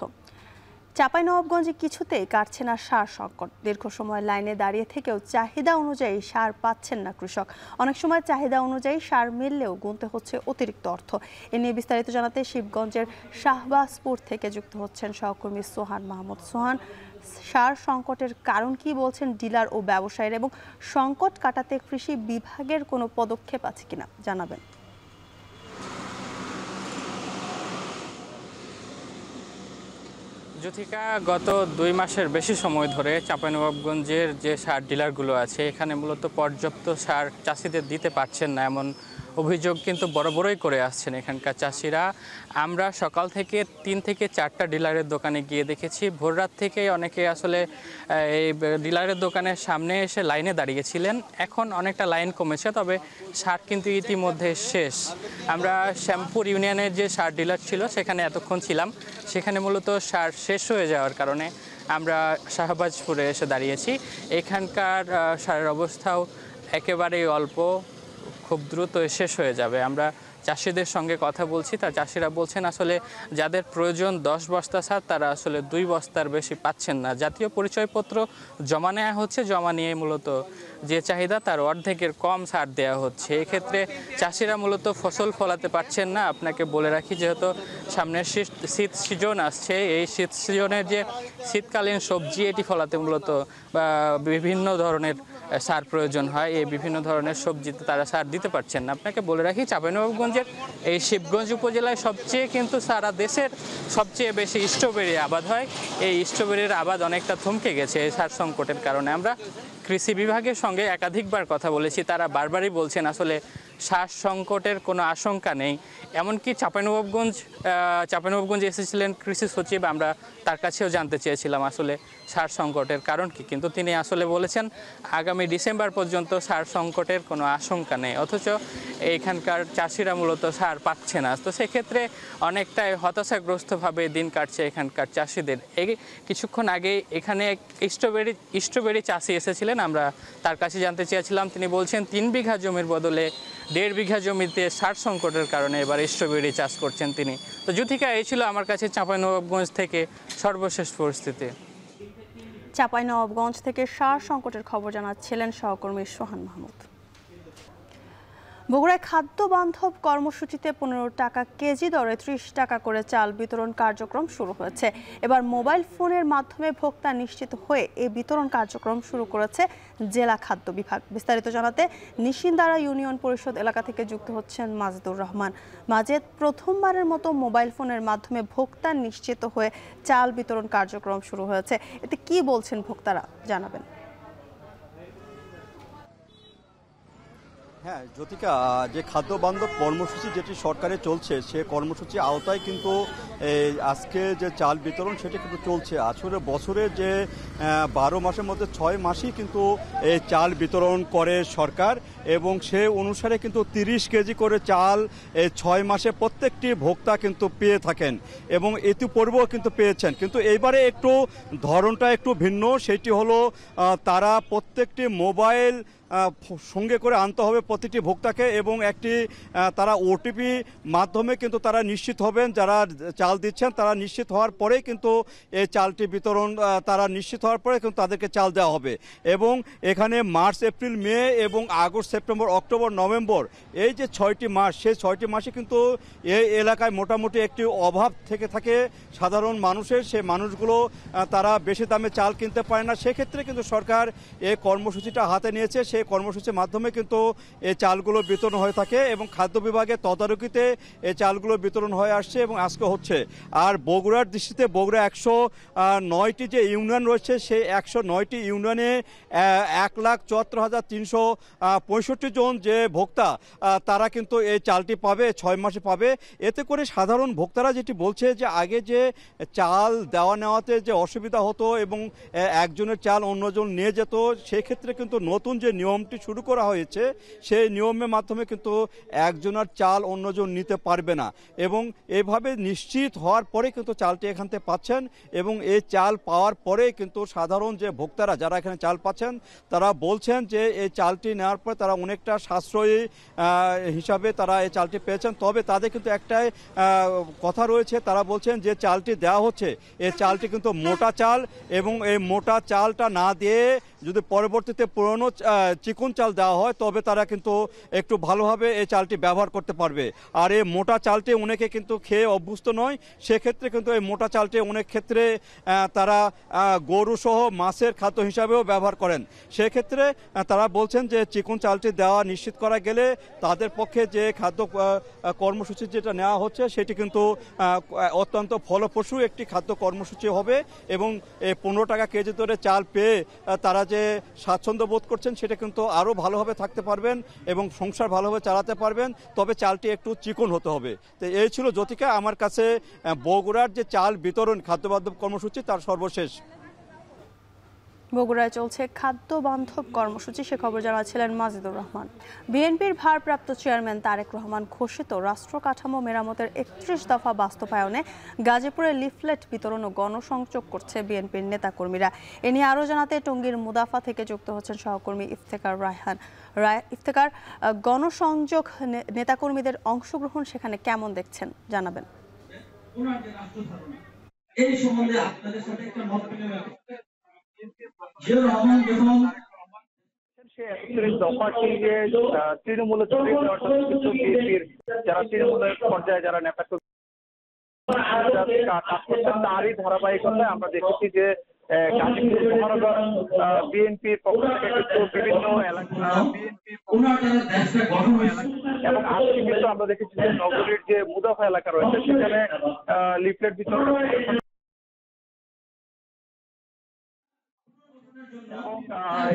চাঁপাইনবাবগঞ্জে কিছুতেই কাটছে না সার সংকট। দীর্ঘ সময় লাইনে দাঁড়িয়ে থেকেও চাহিদা অনুযায়ী সার পাচ্ছেন না কৃষক। অনেক সময় চাহিদা অনুযায়ী সার মিললেও গুনতে হচ্ছে অতিরিক্ত অর্থ। এ নিয়ে বিস্তারিত জানাতে শিবগঞ্জের শাহবাজপুর থেকে যুক্ত হচ্ছেন সহকর্মী সোহান মাহমুদ। সোহান, সার সংকটের কারণ কি বলছেন ডিলার ও ব্যবসায়ীরা, এবং সংকট কাটাতে কৃষি বিভাগের কোনো পদক্ষেপ আছে কিনা জানাবেন। জ্যোতিকা, গত 2 মাসের বেশি সময় ধরে চাঁপাইনবাবগঞ্জের যে সার ডিলারগুলো আছে এখানে মূলত পর্যাপ্ত সার চাষিদের দিতে পারছেন না, এমন অভিযোগ কিন্তু বড়ই করে আসছেন এখানকার চাষিরা। আমরা সকাল থেকে 3 থেকে 4টা ডিলারের দোকানে গিয়ে দেখেছি, ভোররাত থেকেই অনেকে আসলে এই ডিলারের দোকানের সামনে এসে লাইনে দাঁড়িয়েছিলেন। এখন অনেকটা লাইন কমেছে, তবে সার কিন্তু ইতিমধ্যে শেষ। আমরা শ্যামপুর ইউনিয়নের যে সার ডিলার ছিল সেখানে এতক্ষণ ছিলাম, সেখানে মূলত সার শেষ হয়ে যাওয়ার কারণে আমরা শাহবাজপুরে এসে দাঁড়িয়েছি। এখানকার সারের অবস্থাও একেবারেই অল্প, খুব দ্রুত শেষ হয়ে যাবে। আমরা চাষিদের সঙ্গে কথা বলছি, তা চাষিরা বলছেন আসলে যাদের প্রয়োজন 10 বস্তা সার তারা আসলে 2 বস্তার বেশি পাচ্ছেন না। জাতীয় পরিচয়পত্র জমা নেওয়া হচ্ছে, জমা নিয়ে মূলত যে চাহিদা তার অর্ধেকের কম সার দেওয়া হচ্ছে। এক্ষেত্রে চাষিরা মূলত ফসল ফলাতে পারছেন না। আপনাকে বলে রাখি, যেহেতু সামনের শীত সিজন আসছে, এই শীত সিজনের যে শীতকালীন সবজি এটি ফলাতে মূলত বিভিন্ন ধরনের সার প্রয়োজন হয়। এই বিভিন্ন ধরনের সবজিতে তারা সার দিতে পারছেন না। আপনাকে বলে রাখি, চাঁপাইনবাবগঞ্জের এই শিবগঞ্জ উপজেলায় সবচেয়ে কিন্তু সারা দেশের সবচেয়ে বেশি স্ট্রবেরি আবাদ হয়। এই স্ট্রবেরির আবাদ অনেকটা থমকে গেছে এই সার সংকটের কারণে। আমরা কৃষি বিভাগের সঙ্গে একাধিকবার কথা বলেছি, তারা বারবারই বলছেন আসলে সার সংকটের কোনো আশঙ্কা নেই। এমনকি চাঁপাইনবাবগঞ্জে এসেছিলেন কৃষি সচিব, আমরা তার কাছেও জানতে চেয়েছিলাম আসলে সার সংকটের কারণ কি, কিন্তু তিনি আসলে বলেছেন আগামী ডিসেম্বর পর্যন্ত সার সংকটের কোনো আশঙ্কা নেই। অথচ এইখানকার চাষিরা মূলত সার পাচ্ছে না। তো সেক্ষেত্রে অনেকটাই হতাশাগ্রস্তভাবে দিন কাটছে এখানকার চাষিদের। কিছুক্ষণ আগে এখানে স্ট্রবেরি চাষি এসেছিলেন, আমরা তার কাছে জানতে চেয়েছিলাম। তিনি বলছেন 3 বিঘা জমির বদলে 1.5 বিঘা জমিতে সার সংকটের কারণে এবার স্ট্রবেরি চাষ করছেন তিনি। তো জ্যোতিকা, এই ছিল আমার কাছে চাঁপাইনবাবগঞ্জ থেকে সর্বশেষ পরিস্থিতি। চাঁপাইনবাবগঞ্জ থেকে সার সংকটের খবর জানাচ্ছিলেন সহকর্মী সোহান মাহমুদ। বগুড়ায় খাদ্য বান্ধব কর্মসূচিতে 15 টাকা কেজি দরে 30 টাকা করে চাল বিতরণ কার্যক্রম শুরু হয়েছে। এবার মোবাইল ফোনের মাধ্যমে ভোক্তা নিশ্চিত হয়ে এই বিতরণ কার্যক্রম শুরু করেছে জেলা খাদ্য বিভাগ। বিস্তারিত জানাতে নিশিন্দারা ইউনিয়ন পরিষদ এলাকা থেকে যুক্ত হচ্ছেন মাজেদুর রহমান। মাজেদ, প্রথমবারের মতো মোবাইল ফোনের মাধ্যমে ভোক্তা নিশ্চিত হয়ে চাল বিতরণ কার্যক্রম শুরু হয়েছে, এতে কি বলছেন ভোক্তারা জানাবেন। হ্যাঁ জ্যোতিকা, যে খাদ্য বান্ধব কর্মসূচি যেটি সরকারে চলছে সে কর্মসূচির আওতায় কিন্তু আজকে যে চাল বিতরণ সেটা কিন্তু চলছে। আসলে বছরে যে 12 মাসের মধ্যে 6 মাসই কিন্তু এই চাল বিতরণ করে সরকার, এবং সে অনুসারে কিন্তু 30 কেজি করে চাল এই 6 মাসে প্রত্যেকটি ভোক্তা কিন্তু পেয়ে থাকেন, এবং ইতিপূর্বেও কিন্তু পেয়েছেন। কিন্তু এইবারে একটু ধরনটা একটু ভিন্ন, সেটি হলো তারা প্রত্যেকটি মোবাইল সঙ্গে করে আনতে হবে প্রতিটি ভোক্তাকে, এবং একটি তারা ওটিপি মাধ্যমে কিন্তু তারা নিশ্চিত হবেন, যারা চাল দিচ্ছেন তারা নিশ্চিত হওয়ার পরেই কিন্তু এই চালটি বিতরণ, তারা নিশ্চিত হওয়ার পরে কিন্তু তাদেরকে চাল দেওয়া হবে। এবং এখানে মার্চ, এপ্রিল, মে এবং আগস্ট, সেপ্টেম্বর, অক্টোবর, নভেম্বর এই যে 6টি মাস, সেই 6টি মাসে কিন্তু এই এলাকায় মোটামুটি একটি অভাব থেকে থাকে সাধারণ মানুষের। সে মানুষগুলো তারা বেশি দামে চাল কিনতে পারে না, সেক্ষেত্রে কিন্তু সরকার এই কর্মসূচিটা হাতে নিয়েছে। সেই কর্মসূচির মাধ্যমে কিন্তু এই চালগুলো বিতরণ হয়ে থাকে, এবং খাদ্য বিভাগের তদারকিতে এই চালগুলো বিতরণ হয়ে আসছে এবং আজকে হচ্ছে। আর বগুড়ার দৃষ্টিতে বগুড়া 109টি যে ইউনিয়ন রয়েছে, সেই 109টি ইউনিয়নে 1,74,365 জন যে ভোক্তা তারা কিন্তু এই চালটি পাবে, 6 মাসে পাবে। এতে করে সাধারণ ভোক্তারা যেটি বলছে যে আগে যে চাল দেওয়া নেওয়াতে যে অসুবিধা হতো এবং একজনের চাল অন্যজন নিয়ে যেত, সেক্ষেত্রে কিন্তু নতুন যে নিয়মটি শুরু করা হয়েছে সেই নিয়মের মাধ্যমে কিন্তু একজনের চাল অন্যজন নিতে পারবে না, এবং এভাবে নিশ্চিত হওয়ার পরে কিন্তু চালটি এখান থেকে পাচ্ছেন। এবং এই চাল পাওয়ার পরে কিন্তু সাধারণ যে ভোক্তারা যারা এখানে চাল পাচ্ছেন তারা বলছেন যে এই চালটি নেওয়ার পরে তারা অনেকটা সাশ্রয়ী হিসাবে তারা এই চালটি পেয়েছেন। তবে তাদের কিন্তু একটাই কথা রয়েছে, তারা বলছেন যে চালটি দেওয়া হচ্ছে এই চালটি কিন্তু মোটা চাল, এবং এই মোটা চালটা না দিয়ে যদি পরবর্তীতে পুরনো চিকন চাল দেওয়া হয় তবে তারা কিন্তু একটু ভালোভাবে এই চালটি ব্যবহার করতে পারবে। আর এই মোটা চালটি অনেকে কিন্তু খেয়ে অভ্যস্ত নয়, সেক্ষেত্রে কিন্তু এই মোটা চালটি অনেক ক্ষেত্রে তারা গরু সহ মাছের খাদ্য হিসাবেও ব্যবহার করেন। সেক্ষেত্রে তারা বলছেন যে চিকন চালটি দেওয়া নিশ্চিত করা গেলে তাদের পক্ষে যে খাদ্য কর্মসূচি যেটা নেওয়া হচ্ছে সেটি কিন্তু অত্যন্ত ফলপ্রসূ একটি খাদ্য কর্মসূচি হবে এবং 15 টাকা কেজি ধরে চাল পেয়ে তারা যে স্বাচ্ছন্দ্য বোধ করছেন সেটা কিন্তু আরও ভালোভাবে থাকতে পারবেন এবং সংসার ভালোভাবে চালাতে পারবেন। তবে চালটি একটু চিকন হতে হবে। তো এই ছিল জ্যোতিকা আমার কাছে বগুড়ার যে চাল বিতরণ খাদ্য বান্ধব কর্মসূচি তার সর্বশেষ। বগুড়ায় চলছে খাদ্য বান্ধব কর্মসূচি, সে খবর জানাচ্ছিলেন মাজিদুর রহমান। বিএনপির ভারপ্রাপ্ত চেয়ারম্যান তারেক রহমান ঘোষিত রাষ্ট্র কাঠামো মেরামতের 31 দফা বাস্তবায়নে গাজীপুরে লিফলেট বিতরণ ও গণসংযোগ করছে বিএনপির নেতাকর্মীরা। এ নিয়ে আরও জানাতে টঙ্গীর মুদাফা থেকে যুক্ত হচ্ছেন সহকর্মী ইফতেখার রায়হান। ইফতেখার, গণসংযোগ নেতাকর্মীদের অংশগ্রহণ সেখানে কেমন দেখছেন জানাবেন। এই সম্বন্ধে আপনাদের সাথে একটা মত বিনিময় তৃণমূলের যারা তৃণমূলের পর্যায়ে যারা নেতা কাজ করছেন তারই ধারাবাহিকতায় আমরা দেখেছি যে গাজীপুর মহানগর বিএনপির পক্ষ থেকে কিন্তু বিভিন্ন এলাকা এবং আজকে কিন্তু আমরা দেখেছি যে নগরীর যে মুদাফা এলাকা রয়েছে সেখানে লিফলেট বিতরণ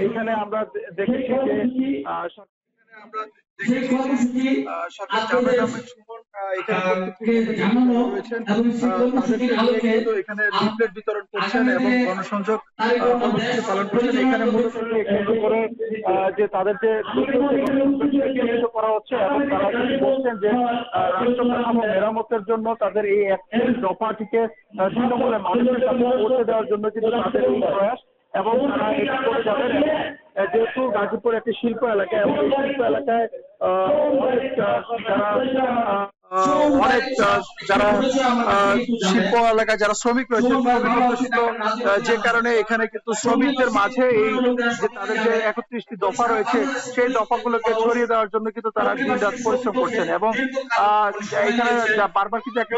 এখানে আমরা দেখেছি যে এখানে লিফলেট বিতরণ করছেন এবং গণসংযোগ পালন করছেন। এখানে মূলত করে যে তাদের যে করা হচ্ছে এবং তারা বলছেন যে রাষ্ট্র কাঠামো মেরামতের জন্য তাদের এই 31 দফাটিকে তৃণমূলের মানুষের কাছে পৌঁছে দেওয়ার জন্য কিন্তু তাদের এই প্রয়াস এবং তারা এটা করে যাবেন। যেহেতু গাজীপুর একটি শিল্প এলাকা এবং এই শিল্প এলাকায় অনেক যারা শিল্প এলাকায় যারা শ্রমিক রয়েছে যে কারণে এখানে কিন্তু শ্রমিকদের মাঝে এই যে তাদের যে 31টি দফা রয়েছে সেই দফাগুলোকে ছড়িয়ে দেওয়ার জন্য কিন্তু তারা দিনরাত পরিশ্রম করছেন এবং এখানে বারবার কিন্তু একটা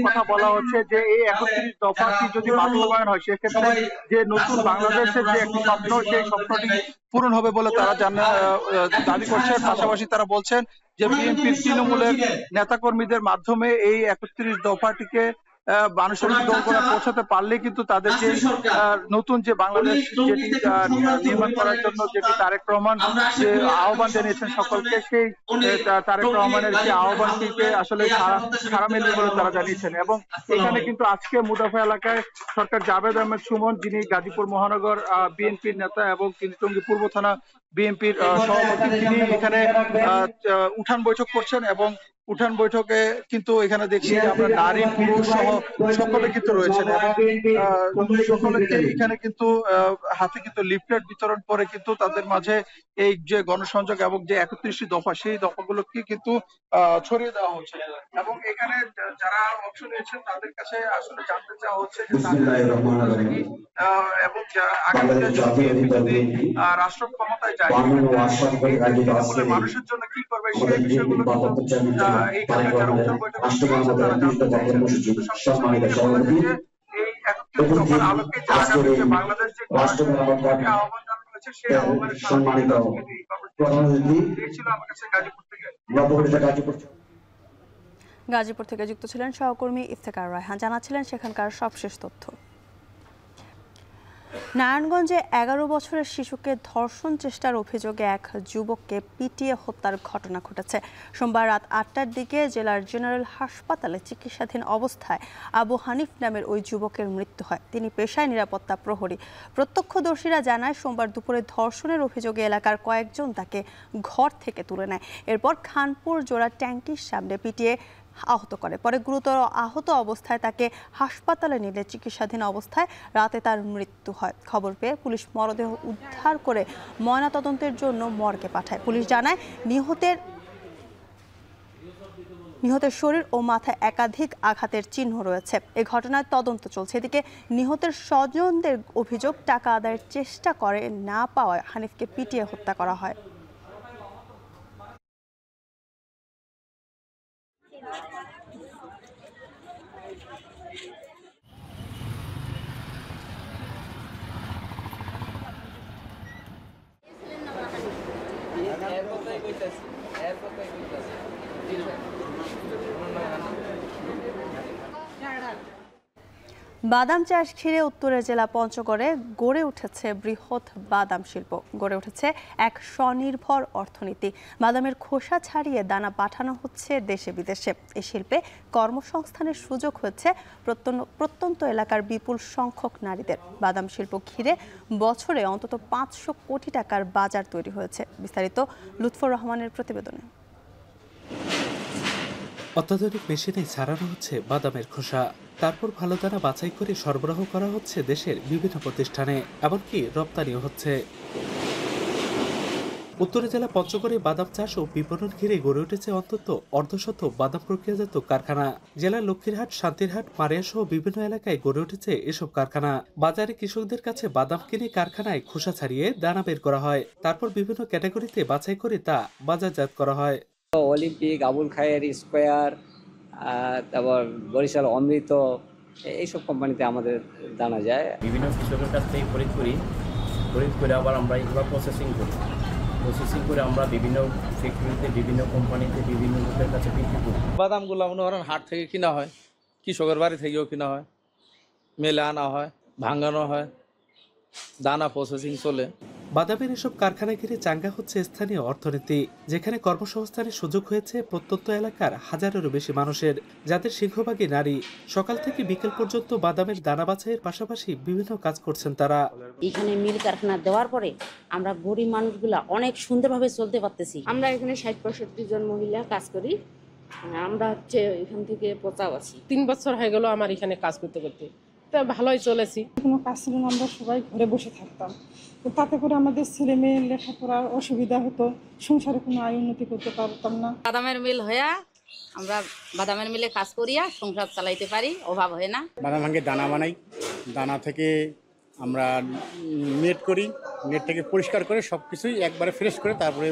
কথা বলা হচ্ছে যে এই 31 দফাটি যদি বাস্তবায়ন হয় সেক্ষেত্রে যে নতুন বাংলাদেশের যে একটি স্বপ্ন সেই স্বপ্নটি পূরণ হবে বলে তারা দাবি করছেন। পাশাপাশি তারা বলছেন যে বিএনপির তৃণমূলের নেতাকর্মীদের মাধ্যমে এই 31 দফাটিকে মানুষের দোরগোড়ায় পৌঁছাতে পারলে কিন্তু তাদের যে নতুন যে বাংলাদেশ যেটি নির্মাণ করার জন্য যেটি তারেক রহমান যে আহ্বান জানিয়েছেন সকলকে, সেই তারেক রহমানের যে আহ্বানটিকে আসলে সাড়া মিলবে বলে তারা জানিয়েছেন। এবং এখানে কিন্তু আজকে মুদাফা এলাকায় সরকার জাভেদ আহমেদ সুমন, যিনি গাজীপুর মহানগর বিএনপির নেতা এবং টঙ্গী পূর্ব থানা বিএনপির সভাপতি, তিনি এখানে উঠান বৈঠক করছেন এবং উঠান বৈঠকে কিন্তু এখানে দেখছি আমরা নারী পুরুষ সহ সকলে কিন্তু রয়েছেন এবং সকলকে এখানে কিন্তু হাতে কিন্তু লিফলেট বিতরণ করে কিন্তু তাদের মাঝে এই যে গণসংযোগ এবং যে 31টি দফা সেই দফাগুলোকে কিন্তু ছড়িয়ে দেওয়া হচ্ছে এবং এখানে যারা অংশ নিয়েছেন তাদের কাছে আসলে জানতে চাওয়া হচ্ছে যে এবং যদি রাষ্ট্র ক্ষমতায় যায় মানুষের জন্য কি করবে সেই বিষয়গুলো এইখানে যারা উঠান বৈঠক তারা জানতে চাইছেন। এই 31 দফার আলোকে যারা জানেন যে বাংলাদেশ যে আহ্বান জানানো হয়েছে সেই আহ্বানের ছিল আমার কাছে গাজীপুর থেকে যুক্ত ছিলেন সহকর্মী ইফতেখার রায়হান, জানাচ্ছিলেন সেখানকার সবশেষ তথ্য। নারায়ণগঞ্জে 11 বছরের শিশুকে ধর্ষণ চেষ্টার অভিযোগে এক যুবককে পিটিয়ে হত্যার ঘটনা ঘটেছে। সোমবার রাত 8টার দিকে জেলার জেনারেল হাসপাতালে চিকিৎসাধীন অবস্থায় আবু হানিফ নামের ওই যুবকের মৃত্যু হয়। তিনি পেশায় নিরাপত্তা প্রহরী। প্রত্যক্ষদর্শীরা জানায় সোমবার দুপুরে ধর্ষণের অভিযোগে এলাকার কয়েকজন তাকে ঘর থেকে তুলে নেয়। এরপর খানপুর জোড়া ট্যাঙ্কির সামনে পিটিয়ে আহত করে। পরে গুরুতর আহত অবস্থায় তাকে হাসপাতালে নিলে চিকিৎসাধীন অবস্থায় রাতে তার মৃত্যু হয়। খবর পেয়ে পুলিশ মরদেহ উদ্ধার করে ময়নাতদন্তের জন্য মর্গে পাঠায়। পুলিশ জানায় নিহতের নিহতের শরীর ও মাথায় একাধিক আঘাতের চিহ্ন রয়েছে। এই ঘটনায় তদন্ত চলছে। এদিকে নিহতের স্বজনদের অভিযোগ, টাকা আদায়ের চেষ্টা করে না পাওয়ায় হানিফকে পিটিয়ে হত্যা করা হয়। বাদাম চাষ ঘিরে উত্তরের জেলা পঞ্চগড়ে গড়ে উঠেছে বৃহৎ বাদাম শিল্প, গড়ে উঠেছে এক স্বনির্ভর অর্থনীতি। বাদামের খোসা ছাড়িয়ে দানা পাঠানো হচ্ছে দেশে বিদেশে। এই শিল্পে কর্মসংস্থানের সুযোগ হয়েছে প্রত্যন্ত এলাকার বিপুল সংখ্যক নারীদের। বাদাম শিল্প ঘিরে বছরে অন্তত 500 কোটি টাকার বাজার তৈরি হয়েছে। বিস্তারিত লুৎফর রহমানের প্রতিবেদনে। অত্যাধুনিক মেশিনে ছাড়ানো হচ্ছে বাদামের খোসা, তারপর ভালো দানা বাছাই করে সরবরাহ করা হচ্ছে দেশের বিভিন্ন প্রতিষ্ঠানে, এমনকি রপ্তানিও হচ্ছে। উত্তর জেলা পঞ্চগড়ে বাদাম চাষ ও বিপণন ঘিরে গড়ে উঠেছে অন্তত অর্ধশত বাদাম প্রক্রিয়াজাত কারখানা। জেলার লক্ষ্মীরহাট, শান্তিরহাট, মারিয়া সহ বিভিন্ন এলাকায় গড়ে উঠেছে এসব কারখানা। বাজারে কৃষকদের কাছে বাদাম কিনে কারখানায় খোসা ছাড়িয়ে দানা বের করা হয়, তারপর বিভিন্ন ক্যাটাগরিতে বাছাই করে তা বাজারজাত করা হয়। অলিম্পিক, আবুল খায়ের, স্কোয়ার, তারপর বরিশাল অমৃত, এইসব কোম্পানিতে আমাদের দানা যায়। বিভিন্ন কৃষকের কাছ থেকে খরিদ করে আবার আমরা এগুলো প্রসেসিং করে আমরা বিভিন্ন ফ্যাক্টরিতে, বিভিন্ন কোম্পানিতে, বিভিন্ন লোকের কাছে বিক্রি করি। বাদামগুলো মনে করেন হাট থেকে কিনা হয়, কৃষকের বাড়ি থেকেও কিনা হয়, মেলে আনা হয়, ভাঙানো হয়, দানা প্রসেসিং চলে। বাদামের এসব কারখানা ঘিরে চাঙ্গা হচ্ছে স্থানীয় অর্থনীতি, যেখানে কর্মসংস্থানের সুযোগ হয়েছে প্রত্যন্ত এলাকার হাজারেরও বেশি মানুষের, যাদের সিংহভাগই নারী। সকাল থেকে বিকেল পর্যন্ত বাদামের দানা বাছাইয়ের পাশাপাশি বিভিন্ন কাজ করছেন তারা। এখানে মিল কারখানা দেওয়ার পরে আমরা গরিব মানুষগুলা অনেক সুন্দরভাবে চলতে পারতেছি। আমরা এখানে 60-65 জন মহিলা কাজ করি। আমরা এখান থেকে পচাও আছি। 3 বছর হয়ে গেল আমার এখানে কাজ করতে করতে, তা ভালোই চলেছি। কোনো কাজ ছিল না, আমরা সবাই ঘরে বসে থাকতাম, তো তাতে করে আমাদের ছেলে মেয়ের লেখাপড়ার অসুবিধা হতো, সংসারে কোনো আয় উন্নতি করতে পারতাম না। বাদামের মিল হইয়া আমরা বাদামের মিলে কাজ করিয়া সংসার চালাইতে পারি, অভাব হয় না। বাদাম ভাঙে দানা বানাই, দানা থেকে আমরা নেট করি, নেট থেকে পরিষ্কার করে সবকিছুই একবারে ফ্রেশ করে তারপরে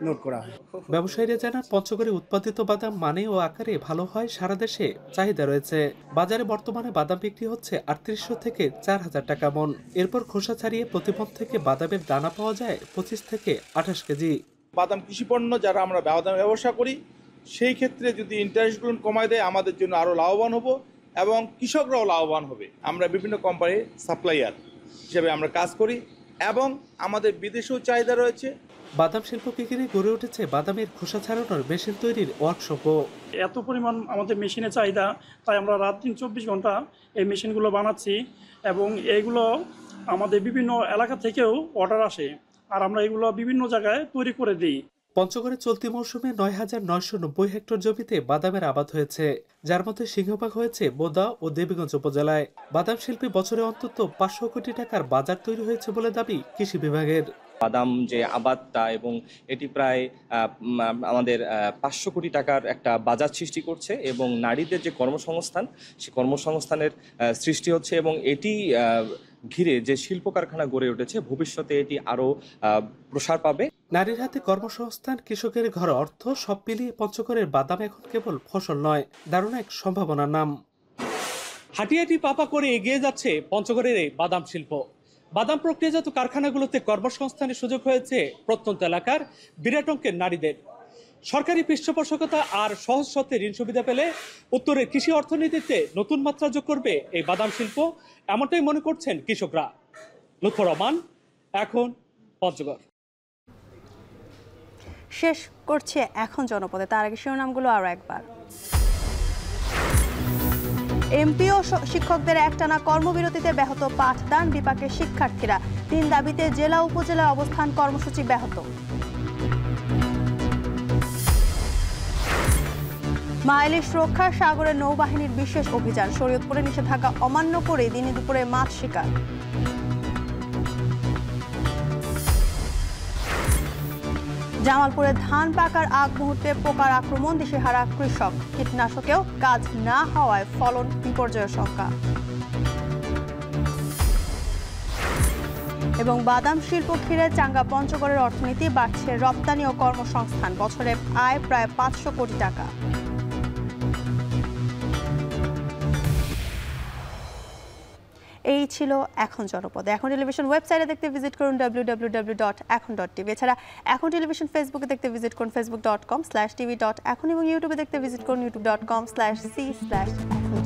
নোট করা হয়। ব্যবসায়ীরা জানান, পঞ্চগড়ে উৎপাদিত বাদাম মানে ও আকারে ভালো হয়, সারা দেশে চাহিদা রয়েছে। বাজারে বর্তমানে বাদাম বিক্রি হচ্ছে 3800 থেকে 4000 টাকা মন। এরপর খোসা ছাড়িয়ে প্রতি মন থেকে বাদামের দানা পাওয়া যায় 25 থেকে 28 কেজি। বাদাম কৃষিপণ্য যারা আমরা বাদাম ব্যবসা করি, সেই ক্ষেত্রে যদি ইন্টারেস্টগুলো কমায় দেয় আমাদের জন্য আরও লাভবান হব এবং কৃষকরাও লাভবান হবে। আমরা বিভিন্ন কোম্পানির সাপ্লাইয়ার হিসেবে আমরা কাজ করি এবং আমাদের বিদেশেও চাহিদা রয়েছে। বাদাম শিল্পকে ঘিরে গড়ে উঠেছে বাদামের খোসা ছাড়ানোর মেশিন তৈরির ওয়ার্কশপও। এত পরিমাণ আমাদের মেশিনের চাহিদা, তাই আমরা রাত দিন 24 ঘন্টা এই মেশিনগুলো বানাচ্ছি এবং এইগুলো আমাদের বিভিন্ন এলাকা থেকেও অর্ডার আসে, আর আমরা এগুলো বিভিন্ন জায়গায় তৈরি করে দিই। পঞ্চগড়ে চলতি মৌসুমে ৯,৯৯০ হেক্টর জমিতে বাদামের আবাদ হয়েছে, যার মধ্যে সিংহভাগ হয়েছে বোদা ও দেবীগঞ্জ উপজেলায়। বাদাম শিল্পে বছরে অন্তত 500 কোটি টাকার বাজার তৈরি হয়েছে বলে দাবি কৃষি বিভাগের। বাদাম যে আবাদটা এবং এটি প্রায় আমাদের 500 কোটি টাকার একটা বাজার সৃষ্টি করছে এবং নারীদের যে কর্মসংস্থান, সে কর্মসংস্থানের সৃষ্টি হচ্ছে এবং এটি ঘিরে যে শিল্প কারখানা গড়ে উঠেছে, ভবিষ্যতে এটি আরও প্রসার পাবে। নারীর হাতে কর্মসংস্থান, কৃষকের ঘরে অর্থ, সব মিলিয়ে পঞ্চগড়ের বাদাম এখন কেবল ফসল নয়, দারুণ এক সম্ভাবনার নাম। হাঁটিহাঁটি পাপা করে এগিয়ে যাচ্ছে পঞ্চগড়ের এই বাদাম শিল্প। বাদাম প্রক্রিয়াজাত কারখানাগুলোতে কর্মসংস্থানের সুযোগ হয়েছে প্রত্যন্ত এলাকার বিরাট অঙ্কের নারীদের। সরকারি পৃষ্ঠপোষকতা আর সহজ শর্তে ঋণ সুবিধা পেলে উত্তরের কৃষি অর্থনীতিতে নতুন মাত্রা যোগ করবে এই বাদাম শিল্প, এমনটাই মনে করছেন কৃষকরা। লুৎফর রহমান, এখন পঞ্চগড়। শেষ করছে এখন জনপদে, তার আগে শিরোনামগুলো আরো একবার। এমপি ও শিক্ষকদের একটানা কর্মবিরতিতে ব্যাহত পাঠদান, বিপাকে শিক্ষার্থীরা। 3 দাবিতে জেলা উপজেলায় অবস্থান কর্মসূচি ব্যাহত। মাইলিশ রক্ষা, সাগরে নৌবাহিনীর বিশেষ অভিযান। শরীয়তপুরে নিষেধাজ্ঞা অমান্য করে দিনে দুপুরে মাছ শিকার। জামালপুরে ধান পাকার আগ মুহূর্তে পোকার আক্রমণ, দিশেহারা কৃষক। কীটনাশকেও কাজ না হওয়ায় ফলন বিপর্যয়ের শঙ্কা। এবং বাদাম শিল্প ঘিরে চাঙ্গা পঞ্চগড়ের অর্থনীতি, বাড়ছে রপ্তানি ও কর্মসংস্থান, বছরে আয় প্রায় 500 কোটি টাকা। এই ছিল এখন জনপদে। এখন টেলিভিশন ওয়েবসাইটে দেখতে ভিজিট করুন www.এখন.tv। এছাড়া এখন টেলিভিশন ফেসবুকে দেখতে ভিজিট করুন facebook.com/tv.এখন এবং ইউটিউবে দেখতে ভিজিট করুন youtube.com/c/এখন।